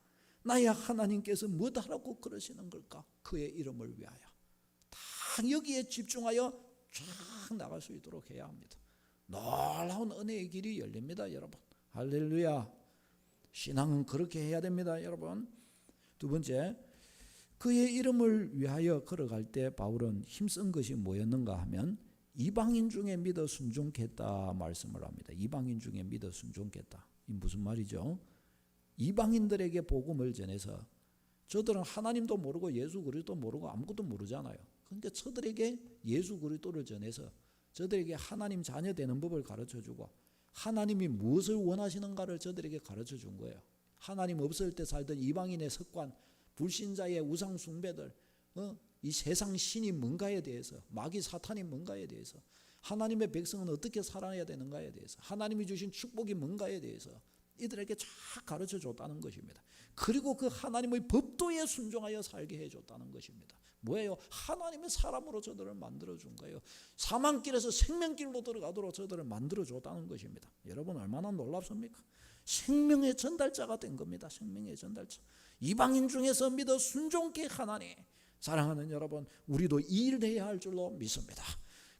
나의 하나님께서 뭐하라고 그러시는 걸까? 그의 이름을 위하여 다 여기에 집중하여 쫙 나갈 수 있도록 해야 합니다. 놀라운 은혜의 길이 열립니다, 여러분. 할렐루야. 신앙은 그렇게 해야 됩니다, 여러분. 두 번째, 그의 이름을 위하여 걸어갈 때 바울은 힘쓴 것이 뭐였는가 하면 이방인 중에 믿어 순종했다 말씀을 합니다. 이방인 중에 믿어 순종했다. 이 무슨 말이죠? 이방인들에게 복음을 전해서 저들은 하나님도 모르고 예수 그리스도 모르고 아무것도 모르잖아요. 그러니까 저들에게 예수 그리스도를 전해서 저들에게 하나님 자녀 되는 법을 가르쳐주고 하나님이 무엇을 원하시는가를 저들에게 가르쳐 준 거예요. 하나님 없을 때 살던 이방인의 습관, 불신자의 우상 숭배들, 이 세상 신이 뭔가에 대해서, 마귀 사탄이 뭔가에 대해서, 하나님의 백성은 어떻게 살아야 되는가에 대해서, 하나님이 주신 축복이 뭔가에 대해서 이들에게 쫙 가르쳐 줬다는 것입니다. 그리고 그 하나님의 법도에 순종하여 살게 해줬다는 것입니다. 뭐예요? 하나님의 사람으로 저들을 만들어준 거예요. 사망길에서 생명길로 들어가도록 저들을 만들어줬다는 것입니다. 여러분 얼마나 놀랍습니까? 생명의 전달자가 된 겁니다. 생명의 전달자. 이방인 중에서 믿어 순종케 하나니, 사랑하는 여러분, 우리도 이 일을 해야 할 줄로 믿습니다.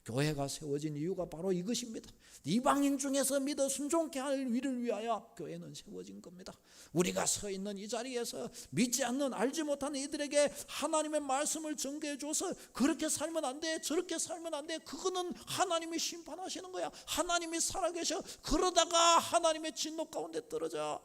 교회가 세워진 이유가 바로 이것입니다. 이방인 중에서 믿어 순종케 할 일을 위하여 교회는 세워진 겁니다. 우리가 서 있는 이 자리에서 믿지 않는, 알지 못하는 이들에게 하나님의 말씀을 전개해 줘서 그렇게 살면 안 돼, 저렇게 살면 안 돼, 그거는 하나님이 심판하시는 거야. 하나님이 살아계셔. 그러다가 하나님의 진노 가운데 떨어져.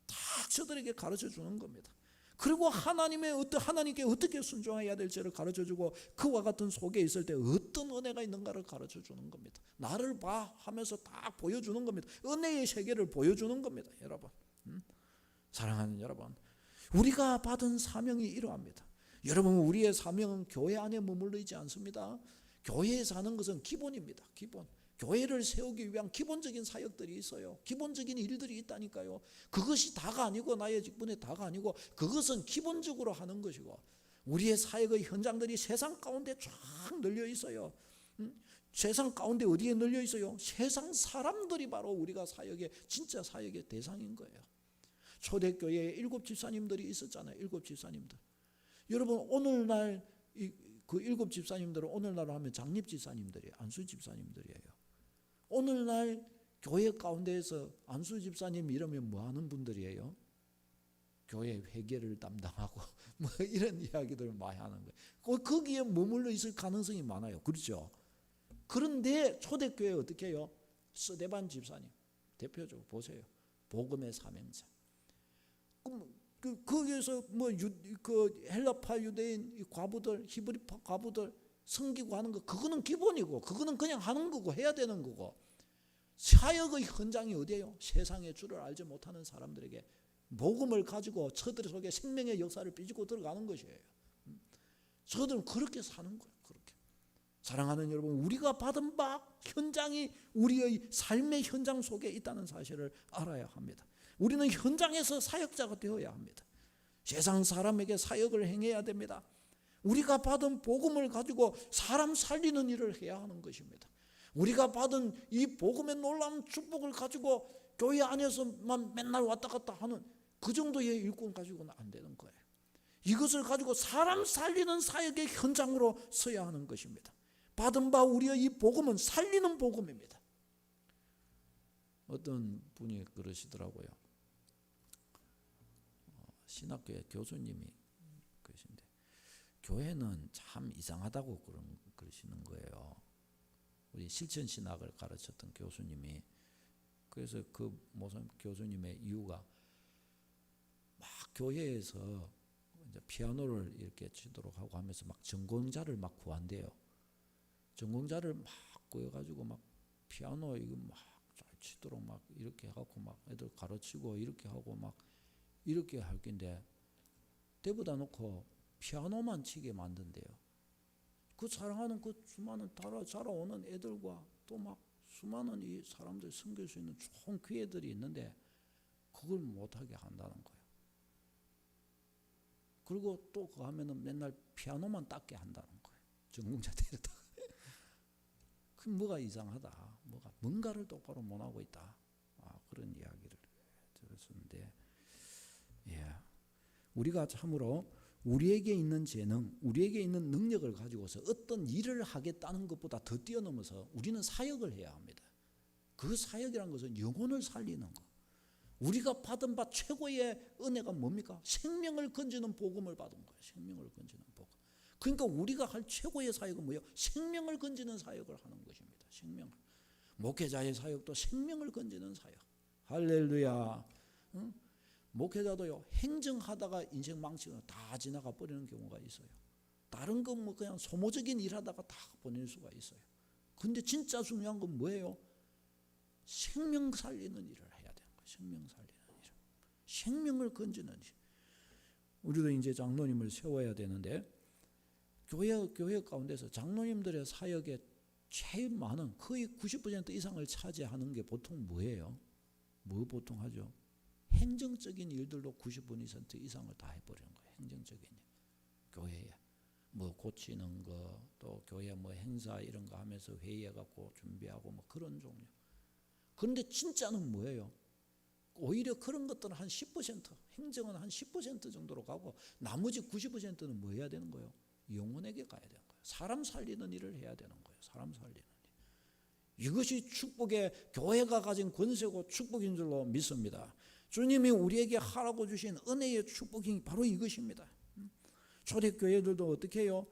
다 저들에게 가르쳐 주는 겁니다. 그리고 하나님께 어떻게 순종해야 될지를 가르쳐주고, 그와 같은 속에 있을 때 어떤 은혜가 있는가를 가르쳐주는 겁니다. 나를 봐 하면서 딱 보여주는 겁니다. 은혜의 세계를 보여주는 겁니다. 여러분, 사랑하는 여러분, 우리가 받은 사명이 이러합니다. 여러분, 우리의 사명은 교회 안에 머물러 있지 않습니다. 교회에 사는 것은 기본입니다. 기본. 교회를 세우기 위한 기본적인 사역들이 있어요. 기본적인 일들이 있다니까요. 그것이 다가 아니고, 나의 직분의 다가 아니고, 그것은 기본적으로 하는 것이고, 우리의 사역의 현장들이 세상 가운데 쫙 널려 있어요. 세상 가운데 어디에 널려 있어요? 세상 사람들이 바로 우리가 진짜 사역의 대상인 거예요. 초대교회에 7 집사님들이 있었잖아요. 7 집사님들. 여러분, 오늘날 그 7 집사님들은 오늘날 하면 장립 집사님들이에요. 안수 집사님들이에요. 오늘날 교회 가운데에서 안수 집사님 이러면 뭐 하는 분들이에요? 교회 회계를 담당하고 뭐 이런 이야기들을 많이 하는 거예요. 거기에 머물러 있을 가능성이 많아요. 그렇죠? 그런데 초대교회 어떻게 해요? 스데반 집사님 대표적으로 보세요. 복음의 사명자. 거기에서 그 헬라파 유대인 과부들, 히브리파 과부들 섬기고 하는 거, 그거는 기본이고, 그거는 그냥 하는 거고, 해야 되는 거고. 사역의 현장이 어디예요? 세상의 주를 알지 못하는 사람들에게 복음을 가지고 저들 속에 생명의 역사를 빚고 들어가는 것이에요. 저들은 그렇게 사는 거예요. 그렇게. 사랑하는 여러분, 우리가 받은 바 현장이 우리의 삶의 현장 속에 있다는 사실을 알아야 합니다. 우리는 현장에서 사역자가 되어야 합니다. 세상 사람에게 사역을 행해야 됩니다. 우리가 받은 복음을 가지고 사람 살리는 일을 해야 하는 것입니다. 우리가 받은 이 복음의 놀라운 축복을 가지고 교회 안에서만 맨날 왔다 갔다 하는 그 정도의 일꾼 가지고는 안 되는 거예요. 이것을 가지고 사람 살리는 사역의 현장으로 서야 하는 것입니다. 받은 바 우리의 이 복음은 살리는 복음입니다. 어떤 분이 그러시더라고요. 신학교의 교수님이 그러신데, 교회는 참 이상하다고 그러시는 거예요. 우리 실천신학을 가르쳤던 교수님이. 그래서 그 모습 교수님의 이유가 막 교회에서 이제 피아노를 이렇게 치도록 하고 하면서 막 전공자를 막 구한대요. 전공자를 막 구해가지고 막 피아노 이거 막 잘 치도록 막 이렇게 하고 막 애들 가르치고 이렇게 하고 막 이렇게 할 건데, 대부다 놓고 피아노만 치게 만든대요. 그 사랑하는 그 수많은 자라오는 애들과 또 막 수많은 이 사람들 섬길 수 있는 좋은 기회들이 있는데 그걸 못하게 한다는 거예요. 그리고 또 그거 하면은 맨날 피아노만 닦게 한다는 거예요. 전공자 데려다. 그 뭐가 이상하다. 뭔가를 똑바로 못하고 있다. 그런 이야기를 들었었는데, 우리가 참으로 우리에게 있는 재능, 우리에게 있는 능력을 가지고서 어떤 일을 하겠다는 것보다 더 뛰어넘어서 우리는 사역을 해야 합니다. 그 사역이라는 것은 영혼을 살리는 것. 우리가 받은 바 최고의 은혜가 뭡니까? 생명을 건지는 복음을 받은 거예요. 생명을 건지는 복음. 그러니까 우리가 할 최고의 사역은 뭐예요? 생명을 건지는 사역을 하는 것입니다. 생명을. 목회자의 사역도 생명을 건지는 사역. 할렐루야. 응? 목회자도요, 행정하다가 인생 망치고 다 지나가 버리는 경우가 있어요. 다른 건 뭐 그냥 소모적인 일 하다가 다 보낼 수가 있어요. 근데 진짜 중요한 건 뭐예요? 생명 살리는 일을 해야 되는 거예요. 생명 살리는 일. 생명을 건지는 일. 우리도 이제 장로님을 세워야 되는데 교회 가운데서 장로님들의 사역에 제일 많은 거의 90% 이상을 차지하는 게 보통 뭐예요? 뭐 보통 하죠? 행정적인 일들로 90% 이상을 다 해버리는 거예요. 행정적인 일. 교회에 뭐 고치는 거, 또 교회 뭐 행사 이런 거 하면서 회의해갖고 준비하고 뭐 그런 종류. 그런데 진짜는 뭐예요? 오히려 그런 것들은 한 10%, 행정은 한 10% 정도로 가고 나머지 90%는 뭐 해야 되는 거예요? 영혼에게 가야 되는 거예요. 사람 살리는 일을 해야 되는 거예요. 사람 살리는 일. 이것이 축복의 교회가 가진 권세고 축복인 줄로 믿습니다. 주님이 우리에게 하라고 주신 은혜의 축복이 바로 이것입니다. 초대교회들도 어떻게 해요?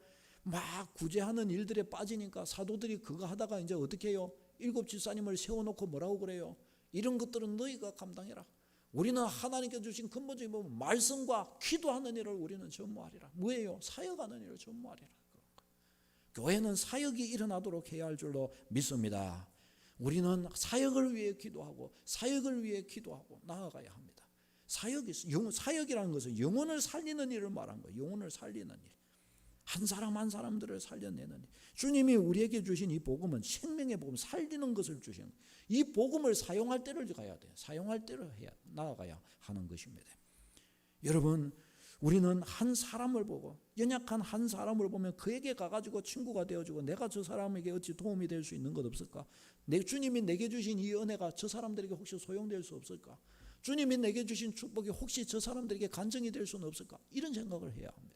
막 구제하는 일들에 빠지니까 사도들이 그거 하다가 이제 어떻게 해요? 7 집사님을 세워놓고 뭐라고 그래요? 이런 것들은 너희가 감당해라. 우리는 하나님께 주신 근본적인 부분 말씀과 기도하는 일을 우리는 전무하리라. 뭐예요? 사역하는 일을 전무하리라. 교회는 사역이 일어나도록 해야 할 줄로 믿습니다. 우리는 사역을 위해 기도하고 사역을 위해 기도하고 나아가야 합니다. 사역이라는 것은 영혼을 살리는 일을 말한 거예요. 영혼을 살리는 일. 한 사람 한 사람들을 살려내는 일. 주님이 우리에게 주신 이 복음은 생명의 복음, 살리는 것을 주신 거예요. 이 복음을 사용할 때를 가야 돼요. 사용할 때를 나아가야 하는 것입니다. 여러분, 우리는 한 사람을 보고 연약한 한 사람을 보면 그에게 가가지고 친구가 되어주고 내가 저 사람에게 어찌 도움이 될 수 있는 것 없을까? 내 주님이 내게 주신 이 은혜가 저 사람들에게 혹시 소용될 수 없을까? 주님이 내게 주신 축복이 혹시 저 사람들에게 간증이 될 수는 없을까? 이런 생각을 해야 합니다.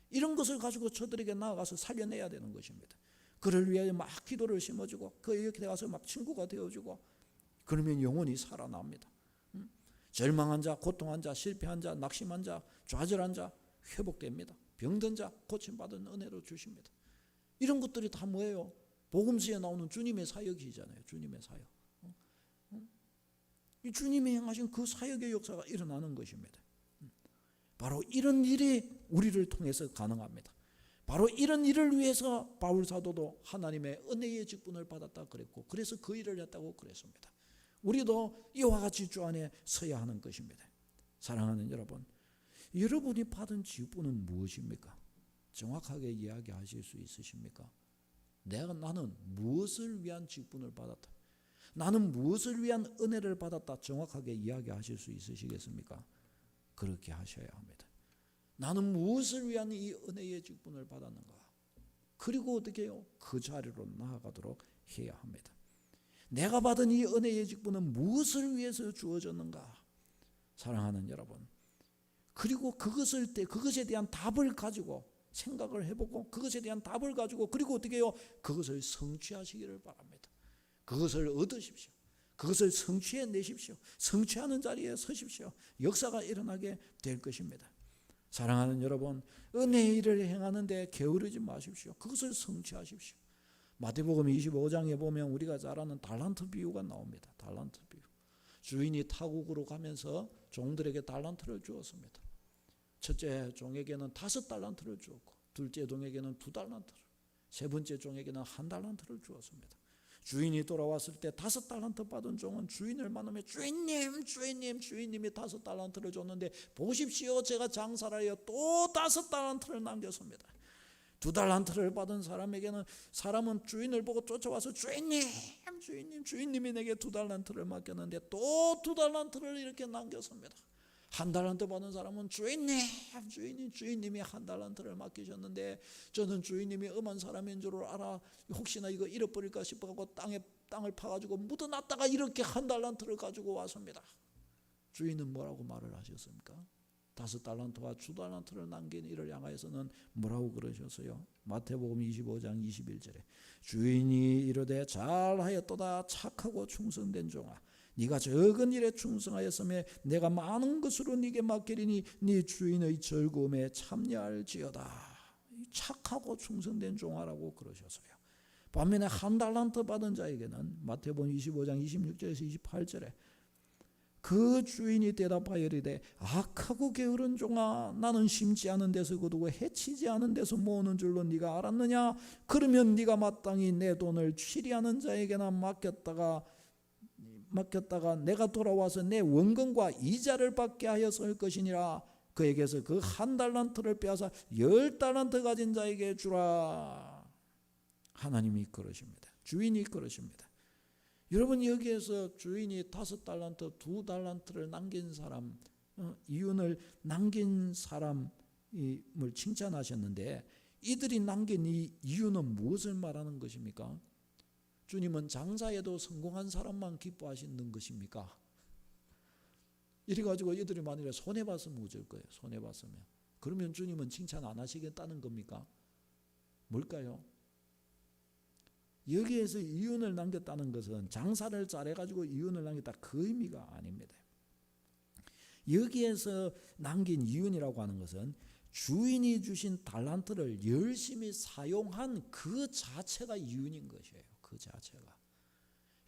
이런 것을 가지고 저들에게 나아가서 살려내야 되는 것입니다. 그를 위하여 막 기도를 심어주고 그에게 가서 막 친구가 되어주고 그러면 영혼이 살아납니다. 절망한 자, 고통한 자, 실패한 자, 낙심한 자, 좌절한 자 회복됩니다. 병든 자 고침받은 은혜로 주십니다. 이런 것들이 다 뭐예요? 복음서에 나오는 주님의 사역이잖아요. 주님의 사역. 이 주님이 행하신 그 사역의 역사가 일어나는 것입니다. 바로 이런 일이 우리를 통해서 가능합니다. 바로 이런 일을 위해서 바울 사도도 하나님의 은혜의 직분을 받았다 그랬고 그래서 그 일을 했다고 그랬습니다. 우리도 이와 같이 주 안에 서야 하는 것입니다. 사랑하는 여러분, 여러분이 받은 직분은 무엇입니까? 정확하게 이야기하실 수 있으십니까? 나는 무엇을 위한 직분을 받았다. 나는 무엇을 위한 은혜를 받았다. 정확하게 이야기하실 수 있으시겠습니까? 그렇게 하셔야 합니다. 나는 무엇을 위한 이 은혜의 직분을 받았는가? 그리고 어떻게 해요? 그 자리로 나아가도록 해야 합니다. 내가 받은 이 은혜의 직분은 무엇을 위해서 주어졌는가? 사랑하는 여러분, 그리고 그것에 대한 답을 가지고 생각을 해보고 그것에 대한 답을 가지고 그리고 어떻게 해요? 그것을 성취하시기를 바랍니다. 그것을 얻으십시오. 그것을 성취해내십시오. 성취하는 자리에 서십시오. 역사가 일어나게 될 것입니다. 사랑하는 여러분, 은혜의 일을 행하는 데 게으르지 마십시오. 그것을 성취하십시오. 마태복음 25장에 보면 우리가 잘 아는 달란트 비유가 나옵니다. 달란트 비유. 주인이 타국으로 가면서 종들에게 달란트를 주었습니다. 첫째 종에게는 5달란트를 주었고 둘째 종에게는 2달란트를, 세 번째 종에게는 1달란트를 주었습니다. 주인이 돌아왔을 때 5달란트 받은 종은 주인을 만나며 주인님이 5달란트를 줬는데 보십시오, 제가 장사를 하여 또 5달란트를 남겼습니다. 2달란트를 받은 사람은 주인을 보고 쫓아와서 주인님이 내게 2달란트를 맡겼는데 또 2달란트를 이렇게 남겼습니다. 1달란트 받은 사람은 주인님이 1달란트를 맡기셨는데 저는 주인님이 엄한 사람인 줄 알아 혹시나 이거 잃어버릴까 싶어서 땅을 파가지고 묻어놨다가 이렇게 1달란트를 가지고 왔습니다. 주인은 뭐라고 말을 하셨습니까? 5달란트와 2달란트를 남긴 이를 향하여서는 뭐라고 그러셨어요? 마태복음 25장 21절에 주인이 이르되 잘하였도다 착하고 충성된 종아, 네가 적은 일에 충성하였으며 내가 많은 것으로 네게 맡기리니 네 주인의 즐거움에 참여할지어다. 착하고 충성된 종아라고 그러셨어요. 반면에 1달란트 받은 자에게는 마태복음 25장 26절에서 28절에 그 주인이 대답하여 이르되 악하고 게으른 종아, 나는 심지 않은 데서 거두고 해치지 않은 데서 모으는 줄로 네가 알았느냐? 그러면 네가 마땅히 내 돈을 취리하는 자에게나 맡겼다가 맡겼다가 내가 돌아와서 내 원금과 이자를 받게 하였을 것이니라. 그에게서 그 1달란트를 빼앗아 10달란트 가진 자에게 주라. 하나님이 그러십니다. 주인이 그러십니다. 여러분, 여기에서 주인이 5달란트, 2달란트를 남긴 사람, 이윤을 남긴 사람을 칭찬하셨는데, 이들이 남긴 이 이유는 무엇을 말하는 것입니까? 주님은 장사에도 성공한 사람만 기뻐하시는 것입니까? 이래가지고 이들이 만일에 손해봤으면 어쩔 거예요. 손해봤으면. 그러면 주님은 칭찬 안 하시겠다는 겁니까? 뭘까요? 여기에서 이윤을 남겼다는 것은 장사를 잘해가지고 이윤을 남겼다, 그 의미가 아닙니다. 여기에서 남긴 이윤이라고 하는 것은 주인이 주신 달란트를 열심히 사용한 그 자체가 이윤인 것이에요. 그 자체가.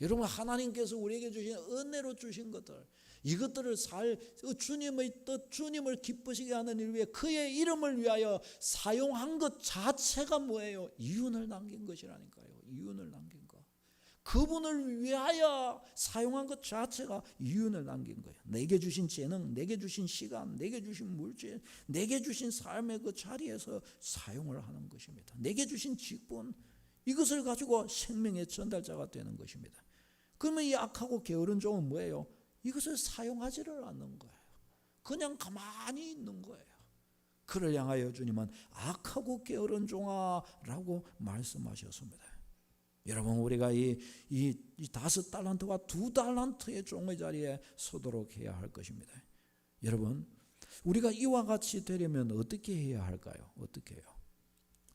여러분, 하나님께서 우리에게 주신 은혜로 주신 것들, 이것들을 주님의 뜻, 주님을 기쁘시게 하는 일 위해 그의 이름을 위하여 사용한 것 자체가 뭐예요? 이윤을 남긴 것이라니까요. 이윤을 남긴 것. 그분을 위하여 사용한 것 자체가 이윤을 남긴 거예요. 내게 주신 재능, 내게 주신 시간, 내게 주신 물질, 내게 주신 삶의 그 자리에서 사용을 하는 것입니다. 내게 주신 직분, 이것을 가지고 생명의 전달자가 되는 것입니다. 그러면 이 악하고 게으른 종은 뭐예요? 이것을 사용하지를 않는 거예요. 그냥 가만히 있는 거예요. 그를 향하여 주님은 악하고 게으른 종아라고 말씀하셨습니다. 여러분, 우리가 이 5달란트와 2달란트의 종의 자리에 서도록 해야 할 것입니다. 여러분, 우리가 이와 같이 되려면 어떻게 해야 할까요? 어떻게 해요?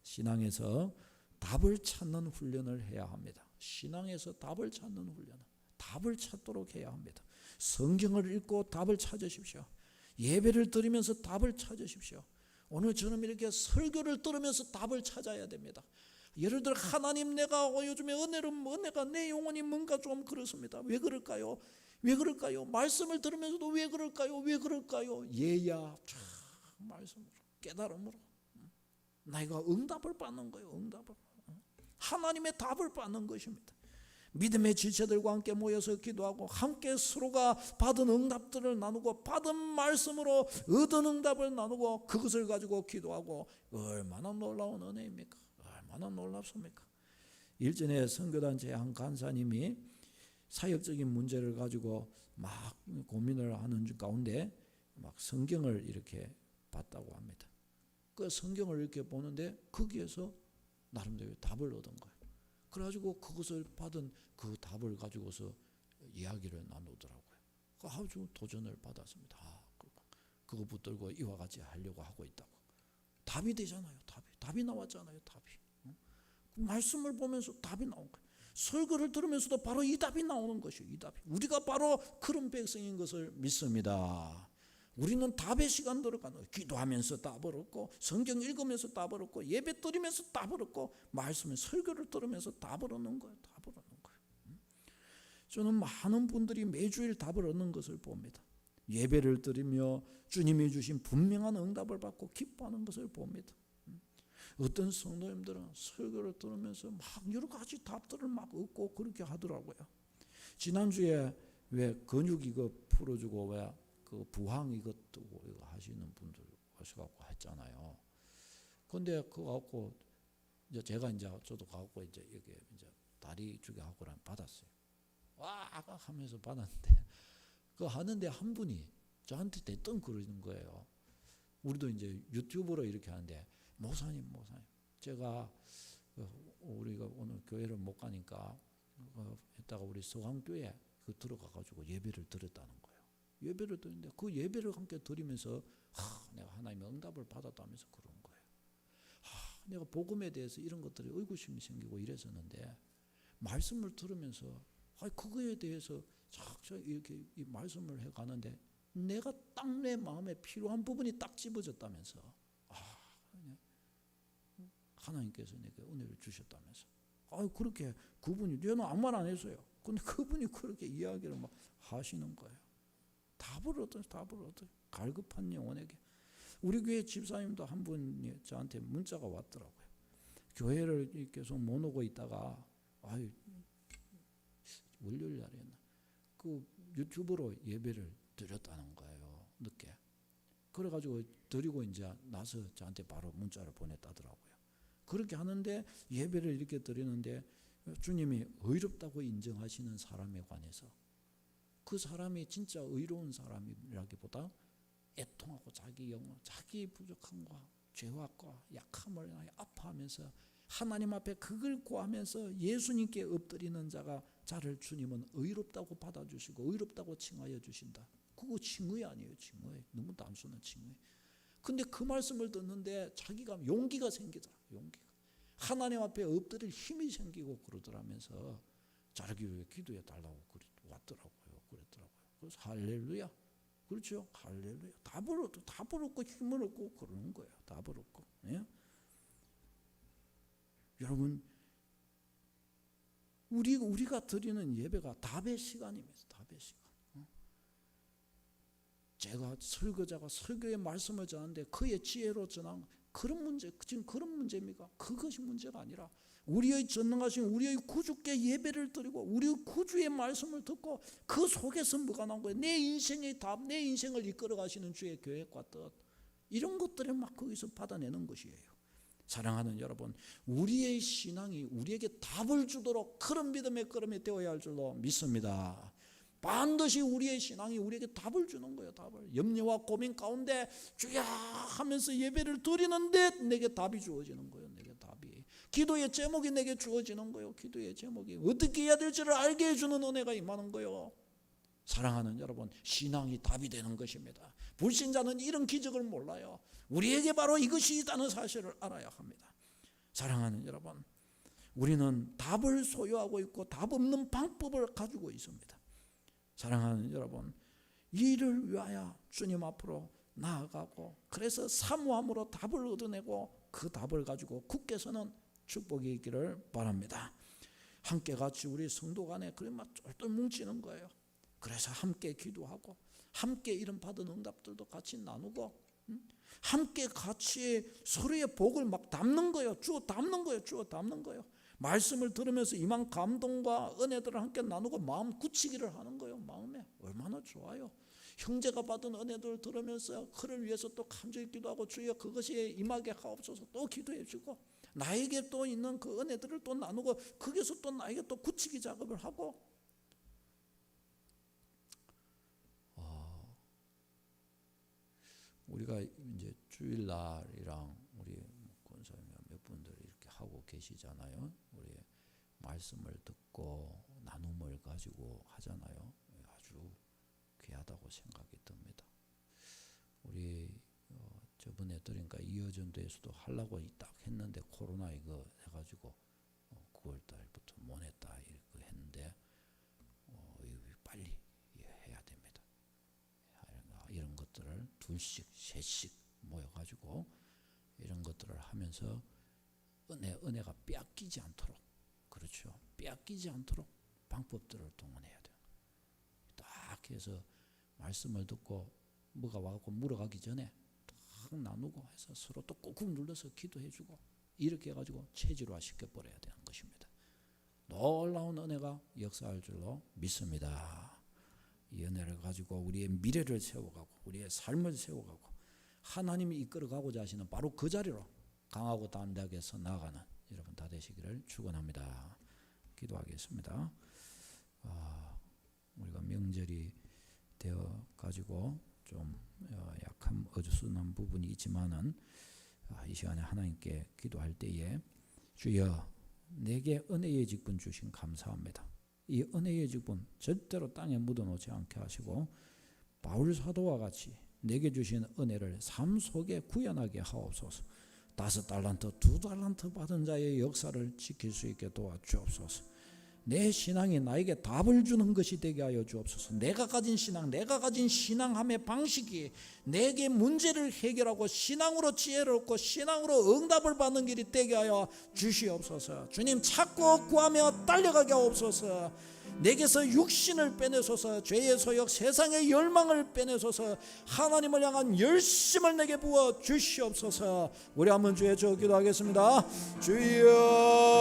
신앙에서 답을 찾는 훈련을 해야 합니다. 신앙에서 답을 찾는 훈련, 답을 찾도록 해야 합니다. 성경을 읽고 답을 찾으십시오. 예배를 드리면서 답을 찾으십시오. 오늘 저는 이렇게 설교를 들으면서 답을 찾아야 됩니다. 예를 들어, 하나님, 내가 요즘에 은혜가 내 영혼이 뭔가 좀 그렇습니다. 왜 그럴까요? 왜 그럴까요? 말씀을 들으면서도 왜 그럴까요? 왜 그럴까요? 예야, 말씀으로, 깨달음으로 내가 응답을 받는 거예요. 응답을. 하나님의 답을 받는 것입니다. 믿음의 지체들과 함께 모여서 기도하고 함께 서로가 받은 응답들을 나누고 받은 말씀으로 얻은 응답을 나누고 그것을 가지고 기도하고, 얼마나 놀라운 은혜입니까? 얼마나 놀랍습니까? 일전에 선교단체 한 간사님이 사역적인 문제를 가지고 막 고민을 하는 가운데 막 성경을 이렇게 봤다고 합니다. 그 성경을 이렇게 보는데 거기에서 나름대로 답을 얻은 거예요. 그래가지고 그것을 받은 그 답을 가지고서 이야기를 나누더라고요. 아주 도전을 받았습니다. 그거 붙들고 이와 같이 하려고 하고 있다고. 답이 되잖아요. 답이 나왔잖아요. 답이. 말씀을 보면서 답이 나온 거예요. 설교를 들으면서도 바로 이 답이 나오는 것이에요. 이 답이. 우리가 바로 그런 백성인 것을 믿습니다. 우리는 답의 시간 들어가는 거예요. 기도하면서 답을 얻고, 성경 읽으면서 답을 얻고, 예배 드리면서 답을 얻고, 말씀을 설교를 들으면서 답을 얻는 거예요. 답을 얻는 거예요. 저는 많은 분들이 매주일 답을 얻는 것을 봅니다. 예배를 드리며 주님이 주신 분명한 응답을 받고 기뻐하는 것을 봅니다. 어떤 성도님들은 설교를 들으면서 막 여러 가지 답들을 막 얻고 그렇게 하더라고요. 지난주에 왜 근육 이거 풀어주고 왜 그 부항 이것도 이거 하시는 분들 오셔갖고 했잖아요. 근데 그거 갖고 이제 제가 이제 저도 갖고 이제 이게 이제 다리 주게 하고는 받았어요. 와 하면서 받았는데 그거 하는데 한 분이 저한테 대뜸 그러는 거예요. 우리도 이제 유튜브로 이렇게 하는데, 목사님 제가 우리가 오늘 교회를 못 가니까 했다가 우리 서강교회 그 들어가가지고 예배를 드렸다는 거예요. 예배를 드리는데 그 예배를 함께 드리면서 내가 하나님의 응답을 받았다면서 그런 거예요. 내가 복음에 대해서 이런 것들이 의구심이 생기고 이랬었는데 말씀을 들으면서 그거에 대해서 착착 이렇게 이 말씀을 해가는데 내가 딱 내 마음에 필요한 부분이 딱 집어졌다면서 하나님께서 내게 은혜를 주셨다면서 그렇게 그분이, 저는 아무 말 안 했어요. 근데 그분이 그렇게 이야기를 막 하시는 거예요. 답을 얻어요. 갈급한 영혼에게. 우리 교회 집사님도 한 분이 저한테 문자가 왔더라고요. 교회를 계속 못 오고 있다가 월요일 날이었나, 그 유튜브로 예배를 드렸다는 거예요. 늦게. 그래가지고 드리고 이제 나서 저한테 바로 문자를 보냈다더라고요. 그렇게 하는데 예배를 이렇게 드리는데 주님이 의롭다고 인정하시는 사람에 관해서 그 사람이 진짜 의로운 사람이라기보다 애통하고 자기 영혼, 자기 부족함과 죄악과 약함을 아파하면서 하나님 앞에 그걸 구하면서 예수님께 엎드리는 자를 주님은 의롭다고 받아주시고 의롭다고 칭하여 주신다. 그거 칭의 아니에요. 칭의. 너무 단순한 칭의. 근데 그 말씀을 듣는데 자기가 용기가 생기더라. 용기가. 하나님 앞에 엎드릴 힘이 생기고 그러더라면서 자기 위해 기도해 달라고 왔더라고요. 그랬더라고요. 그래서 할렐루야. 그렇죠. 할렐루야. 답을 얻고 힘을 얻고 그러는 거예요. 답을 얻고. 예? 여러분, 우리가 드리는 예배가 답의 시간입니다. 답의 시간. 제가 설교자가 설교의 말씀을 전하는데 그의 지혜로 전한 그런 문제, 지금 그런 문제입니까? 그것이 문제가 아니라 우리의 전능하신 우리의 구주께 예배를 드리고 우리의 구주의 말씀을 듣고 그 속에서 뭐가 나온 거예요? 내 인생의 답, 내 인생을 이끌어 가시는 주의 계획과 뜻, 이런 것들을 막 거기서 받아내는 것이에요. 사랑하는 여러분, 우리의 신앙이 우리에게 답을 주도록 그런 믿음의 걸음이 되어야 할 줄로 믿습니다. 반드시 우리의 신앙이 우리에게 답을 주는 거예요. 답을. 염려와 고민 가운데 주야 하면서 예배를 드리는데 내게 답이 주어지는 거예요. 내게 답이. 기도의 제목이 내게 주어지는 거예요. 기도의 제목이 어떻게 해야 될지를 알게 해주는 은혜가 임하는 거예요. 사랑하는 여러분, 신앙이 답이 되는 것입니다. 불신자는 이런 기적을 몰라요. 우리에게 바로 이것이 있다는 사실을 알아야 합니다. 사랑하는 여러분, 우리는 답을 소유하고 있고 답 없는 방법을 가지고 있습니다. 사랑하는 여러분, 이를 위하여 주님 앞으로 나아가고 그래서 사모함으로 답을 얻어내고 그 답을 가지고 굳게 서는 축복이 있기를 바랍니다. 함께 같이 우리 성도 간에 그래 막 쫄쫄 뭉치는 거예요. 그래서 함께 기도하고 함께 이런 받은 응답들도 같이 나누고 함께 같이 서로의 복을 막 담는 거예요. 주어 담는 거예요. 주어 담는 거예요. 말씀을 들으면서 이만 감동과 은혜들을 함께 나누고 마음 굳히기를 하는 거예요. 마음에 얼마나 좋아요. 형제가 받은 은혜들을 들으면서 그를 위해서 또 간절히 기도하고 주여 그것이 임하게 하옵소서 또 기도해 주고 나에게 또 있는 그 은혜들을 또 나누고 거기서 또 나에게 또 굳히기 작업을 하고 우리가 이제 주일날이랑 우리 권사님 몇 분들 이렇게 하고 계시잖아요. 우리 말씀을 듣고 나눔을 가지고 하잖아요. 아주 귀하다고 생각이 듭니다. 우리 저번에 들으니까 이어전도에서도 하려고 딱 했는데 코로나 이거 해가지고 9월 달부터 못 했다 이렇게 했는데 빨리 해야 됩니다. 이런 것들을 둘씩 셋씩 모여가지고 이런 것들을 하면서 은혜가 빼앗기지 않도록, 그렇죠, 빼앗기지 않도록 방법들을 동원해야 돼요. 딱 해서 말씀을 듣고 뭐가 와갖고 물어가기 전에 딱 나누고 해서 서로 또 꾹꾹 눌러서 기도해주고 이렇게 해가지고 체질화 시켜버려야 되는 것입니다. 놀라운 은혜가 역사할 줄로 믿습니다. 이 은혜를 가지고 우리의 미래를 세워가고 우리의 삶을 세워가고 하나님이 이끌어가고자 하시는 바로 그 자리로 강하고 담대하게서 나아가는 여러분 다 되시기를 축원합니다. 기도하겠습니다. 우리가 명절이 되어 가지고 좀 약한 어수선한 부분이 있지만은 이 시간에 하나님께 기도할 때에 주여 내게 은혜의 직분 주신 감사합니다. 이 은혜의 직분 절대로 땅에 묻어놓지 않게 하시고 바울 사도와 같이 내게 주신 은혜를 삶 속에 구현하게 하옵소서. 5달란트 2달란트 받은 자의 역사를 지킬 수 있게 도와주옵소서. 내 신앙이 나에게 답을 주는 것이 되게 하여 주옵소서. 내가 가진 신앙함의 방식이 내게 문제를 해결하고 신앙으로 지혜를 얻고 신앙으로 응답을 받는 길이 되게 하여 주시옵소서. 주님 찾고 구하며 달려가게 하옵소서. 내게서 육신을 빼내소서. 죄의 소욕 세상의 열망을 빼내소서. 하나님을 향한 열심을 내게 부어 주시옵소서. 우리 한번 주의 저 기도하겠습니다. 주여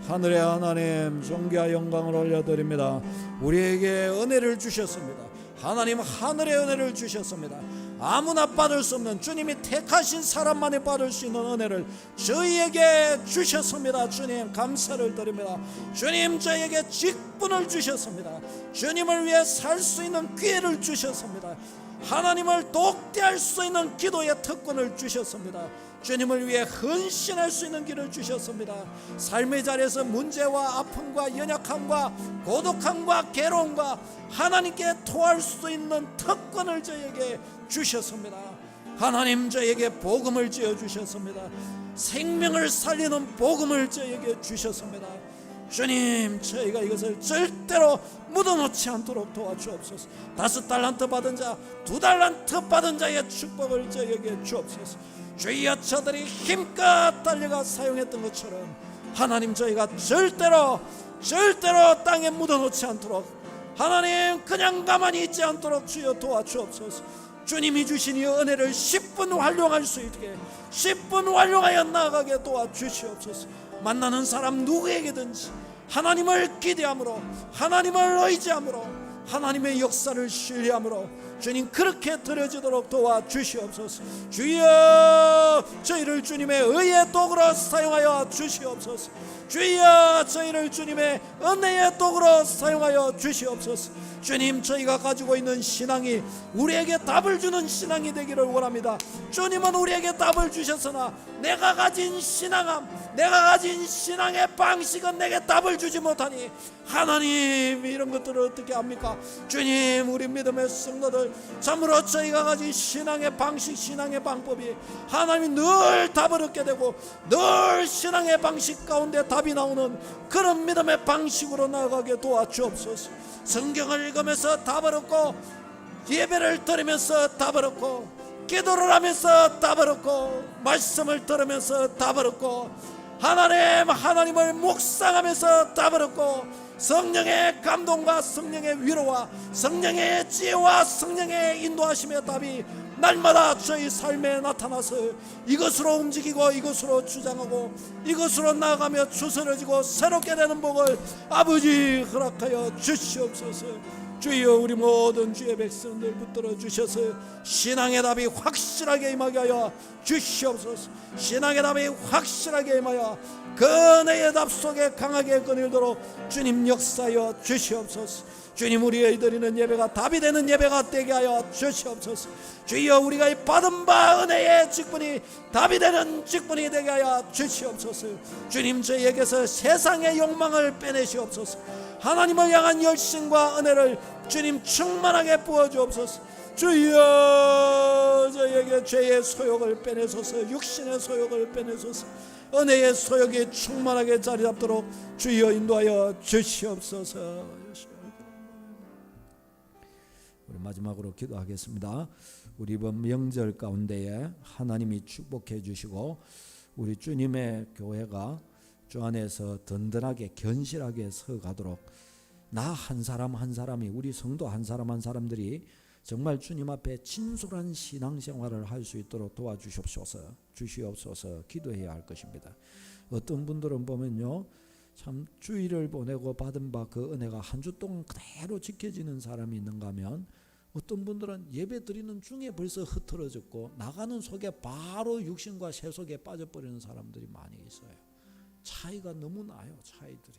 하늘의 하나님 존귀와 영광을 올려드립니다. 우리에게 은혜를 주셨습니다. 하나님 하늘의 은혜를 주셨습니다. 아무나 받을 수 없는 주님이 택하신 사람만이 받을 수 있는 은혜를 저희에게 주셨습니다. 주님 감사를 드립니다. 주님 저희에게 직분을 주셨습니다. 주님을 위해 살 수 있는 기회를 주셨습니다. 하나님을 독대할 수 있는 기도의 특권을 주셨습니다. 주님을 위해 헌신할 수 있는 길을 주셨습니다. 삶의 자리에서 문제와 아픔과 연약함과 고독함과 괴로움과 하나님께 토할 수 있는 특권을 저에게 주셨습니다. 하나님 저에게 복음을 지어 주셨습니다. 생명을 살리는 복음을 저에게 주셨습니다. 주님 저희가 이것을 절대로 묻어놓지 않도록 도와주옵소서. 5달란트 받은 자 2달란트 받은 자의 축복을 저에게 주옵소서. 주여 저들이 힘껏 달려가 사용했던 것처럼 하나님 저희가 절대로 땅에 묻어놓지 않도록 하나님 그냥 가만히 있지 않도록 주여 도와주옵소서. 주님이 주신 이 은혜를 10분 활용할 수 있게 10분 활용하여 나아가게 도와주시옵소서. 만나는 사람 누구에게든지 하나님을 기대함으로 하나님을 의지함으로 하나님의 역사를 신뢰함으로 주님 그렇게 드려지도록 도와주시옵소서. 주여 저희를 주님의 의의 도구로 사용하여 주시옵소서. 주여 저희를 주님의 은혜의 도구로 사용하여 주시옵소서. 주님 저희가 가지고 있는 신앙이 우리에게 답을 주는 신앙이 되기를 원합니다. 주님은 우리에게 답을 주셨으나 내가 가진 신앙의 방식은 내게 답을 주지 못하니 하나님 이런 것들을 어떻게 합니까? 주님 우리 믿음의 성도들 참으로 저희가 가진 신앙의 방식 신앙의 방법이 하나님이 늘 답을 얻게 되고 늘 신앙의 방식 가운데 답이 나오는 그런 믿음의 방식으로 나아가게 도와주옵소서. 성경을 읽으면서 답을 얻고 예배를 드리면서 답을 얻고 기도를 하면서 답을 얻고 말씀을 들으면서 답을 얻고 하나님을 묵상하면서 답을 얻고 성령의 감동과 성령의 위로와 성령의 지혜와 성령의 인도하심의 답이 날마다 저희 삶에 나타나서 이것으로 움직이고 이것으로 주장하고 이것으로 나아가며 추스러지고 새롭게 되는 복을 아버지 허락하여 주시옵소서. 주여 우리 모든 주의 백성들 붙들어 주셔서 신앙의 답이 확실하게 임하게 하여 주시옵소서. 신앙의 답이 확실하게 임하여 그 은혜의 답 속에 강하게 거닐도록 주님 역사하여 주시옵소서. 주님 우리의 드리는 예배가 답이 되는 예배가 되게 하여 주시옵소서. 주여 우리가 이 받은 바 은혜의 직분이 답이 되는 직분이 되게 하여 주시옵소서. 주님 저희에게서 세상의 욕망을 빼내시옵소서. 하나님을 향한 열심과 은혜를 주님 충만하게 부어주옵소서. 주여 저희에게 죄의 소욕을 빼내소서. 육신의 소욕을 빼내소서. 은혜의 소욕이 충만하게 자리 잡도록 주여 인도하여 주시옵소서. 우리 마지막으로 기도하겠습니다. 우리 이번 명절 가운데에 하나님이 축복해 주시고 우리 주님의 교회가 주 안에서 든든하게 견실하게 서가도록 나 한 사람 한 사람이 우리 성도 한 사람 한 사람들이 정말 주님 앞에 진솔한 신앙생활을 할 수 있도록 도와주시옵소서. 기도해야 할 것입니다. 어떤 분들은 보면요 참 주일을 보내고 받은 바 그 은혜가 한 주 동안 그대로 지켜지는 사람이 있는가 하면 어떤 분들은 예배 드리는 중에 벌써 흐트러졌고 나가는 속에 바로 육신과 세 속에 빠져버리는 사람들이 많이 있어요. 차이가 너무 나요. 차이들이.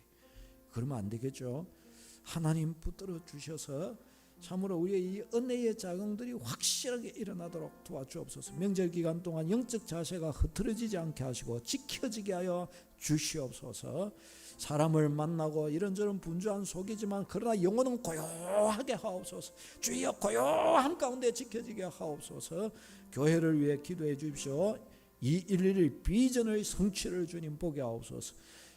그러면 안 되겠죠. 하나님 붙들어 주셔서 참으로 우리의 이 은혜의 작용들이 확실하게 일어나도록 도와주옵소서. 명절 기간 동안 영적 자세가 흐트러지지 않게 하시고 지켜지게 하여 주시옵소서. 사람을 만나고 이런저런 분주한 속이지만 그러나 영혼은 고요하게 하옵소서. 주여 고요한 가운데 지켜지게 하옵소서. 교회를 위해 기도해 주십시오. 2.11 비전의 성취를 주님 보게 하옵소서.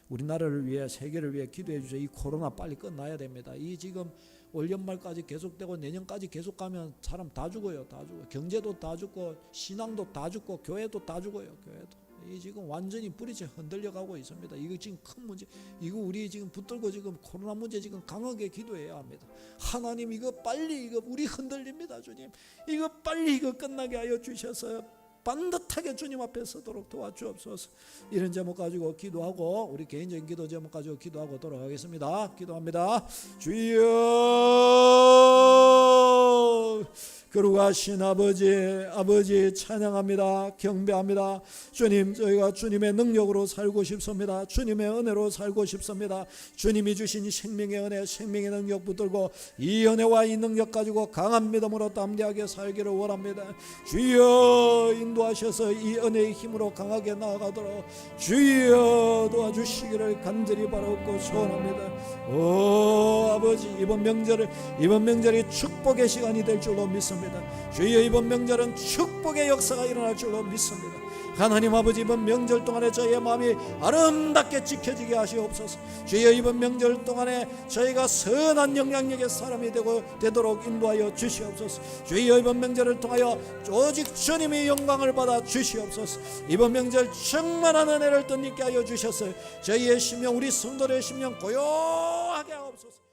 우리나라를 위해 세계를 위해 기도해 주세요. 이 코로나 빨리 끝나야 됩니다. 이 지금 올 연말까지 계속되고 내년까지 계속 가면 사람 다 죽어요. 다 죽어요. 경제도 다 죽고 신앙도 다 죽고 교회도 다 죽어요. 교회도. 이 지금 완전히 뿌리째 흔들려 가고 있습니다. 이거 지금 큰 문제. 이거 우리 지금 붙들고 지금 코로나 문제 지금 강하게 기도해야 합니다. 하나님 이거 빨리 이거 우리 흔들립니다. 주님. 이거 빨리 이거 끝나게 하여 주셔서 반듯하게 주님 앞에 서도록 도와주옵소서. 이런 제목 가지고 기도하고 우리 개인적인 기도 제목 가지고 기도하고 돌아가겠습니다. 기도합니다. 주여 거룩하신 아버지 찬양합니다. 경배합니다. 주님, 저희가 주님의 능력으로 살고 싶습니다. 주님의 은혜로 살고 싶습니다. 주님이 주신 생명의 은혜, 생명의 능력 붙들고 이 은혜와 이 능력 가지고 강한 믿음으로 담대하게 살기를 원합니다. 주여 인도하셔서 이 은혜의 힘으로 강하게 나아가도록 주여 도와주시기를 간절히 바라옵고 소원합니다. 오 아버지, 이번 명절이 축복의 시간이 될 줄로 믿습니다. 주여 이번 명절은 축복의 역사가 일어날 줄로 믿습니다. 하나님 아버지, 이번 명절 동안에 저희의 마음이 아름답게 지켜지게 하시옵소서. 주여 이번 명절 동안에 저희가 선한 영향력의 사람이 되도록 인도하여 주시옵소서. 주여 이번 명절을 통하여 오직 주님의 영광을 받아 주시옵소서. 이번 명절 충만한 은혜를 뜻있게 하여 주셔서 저희의 심령, 우리 성도의 심령 고요하게 하옵소서.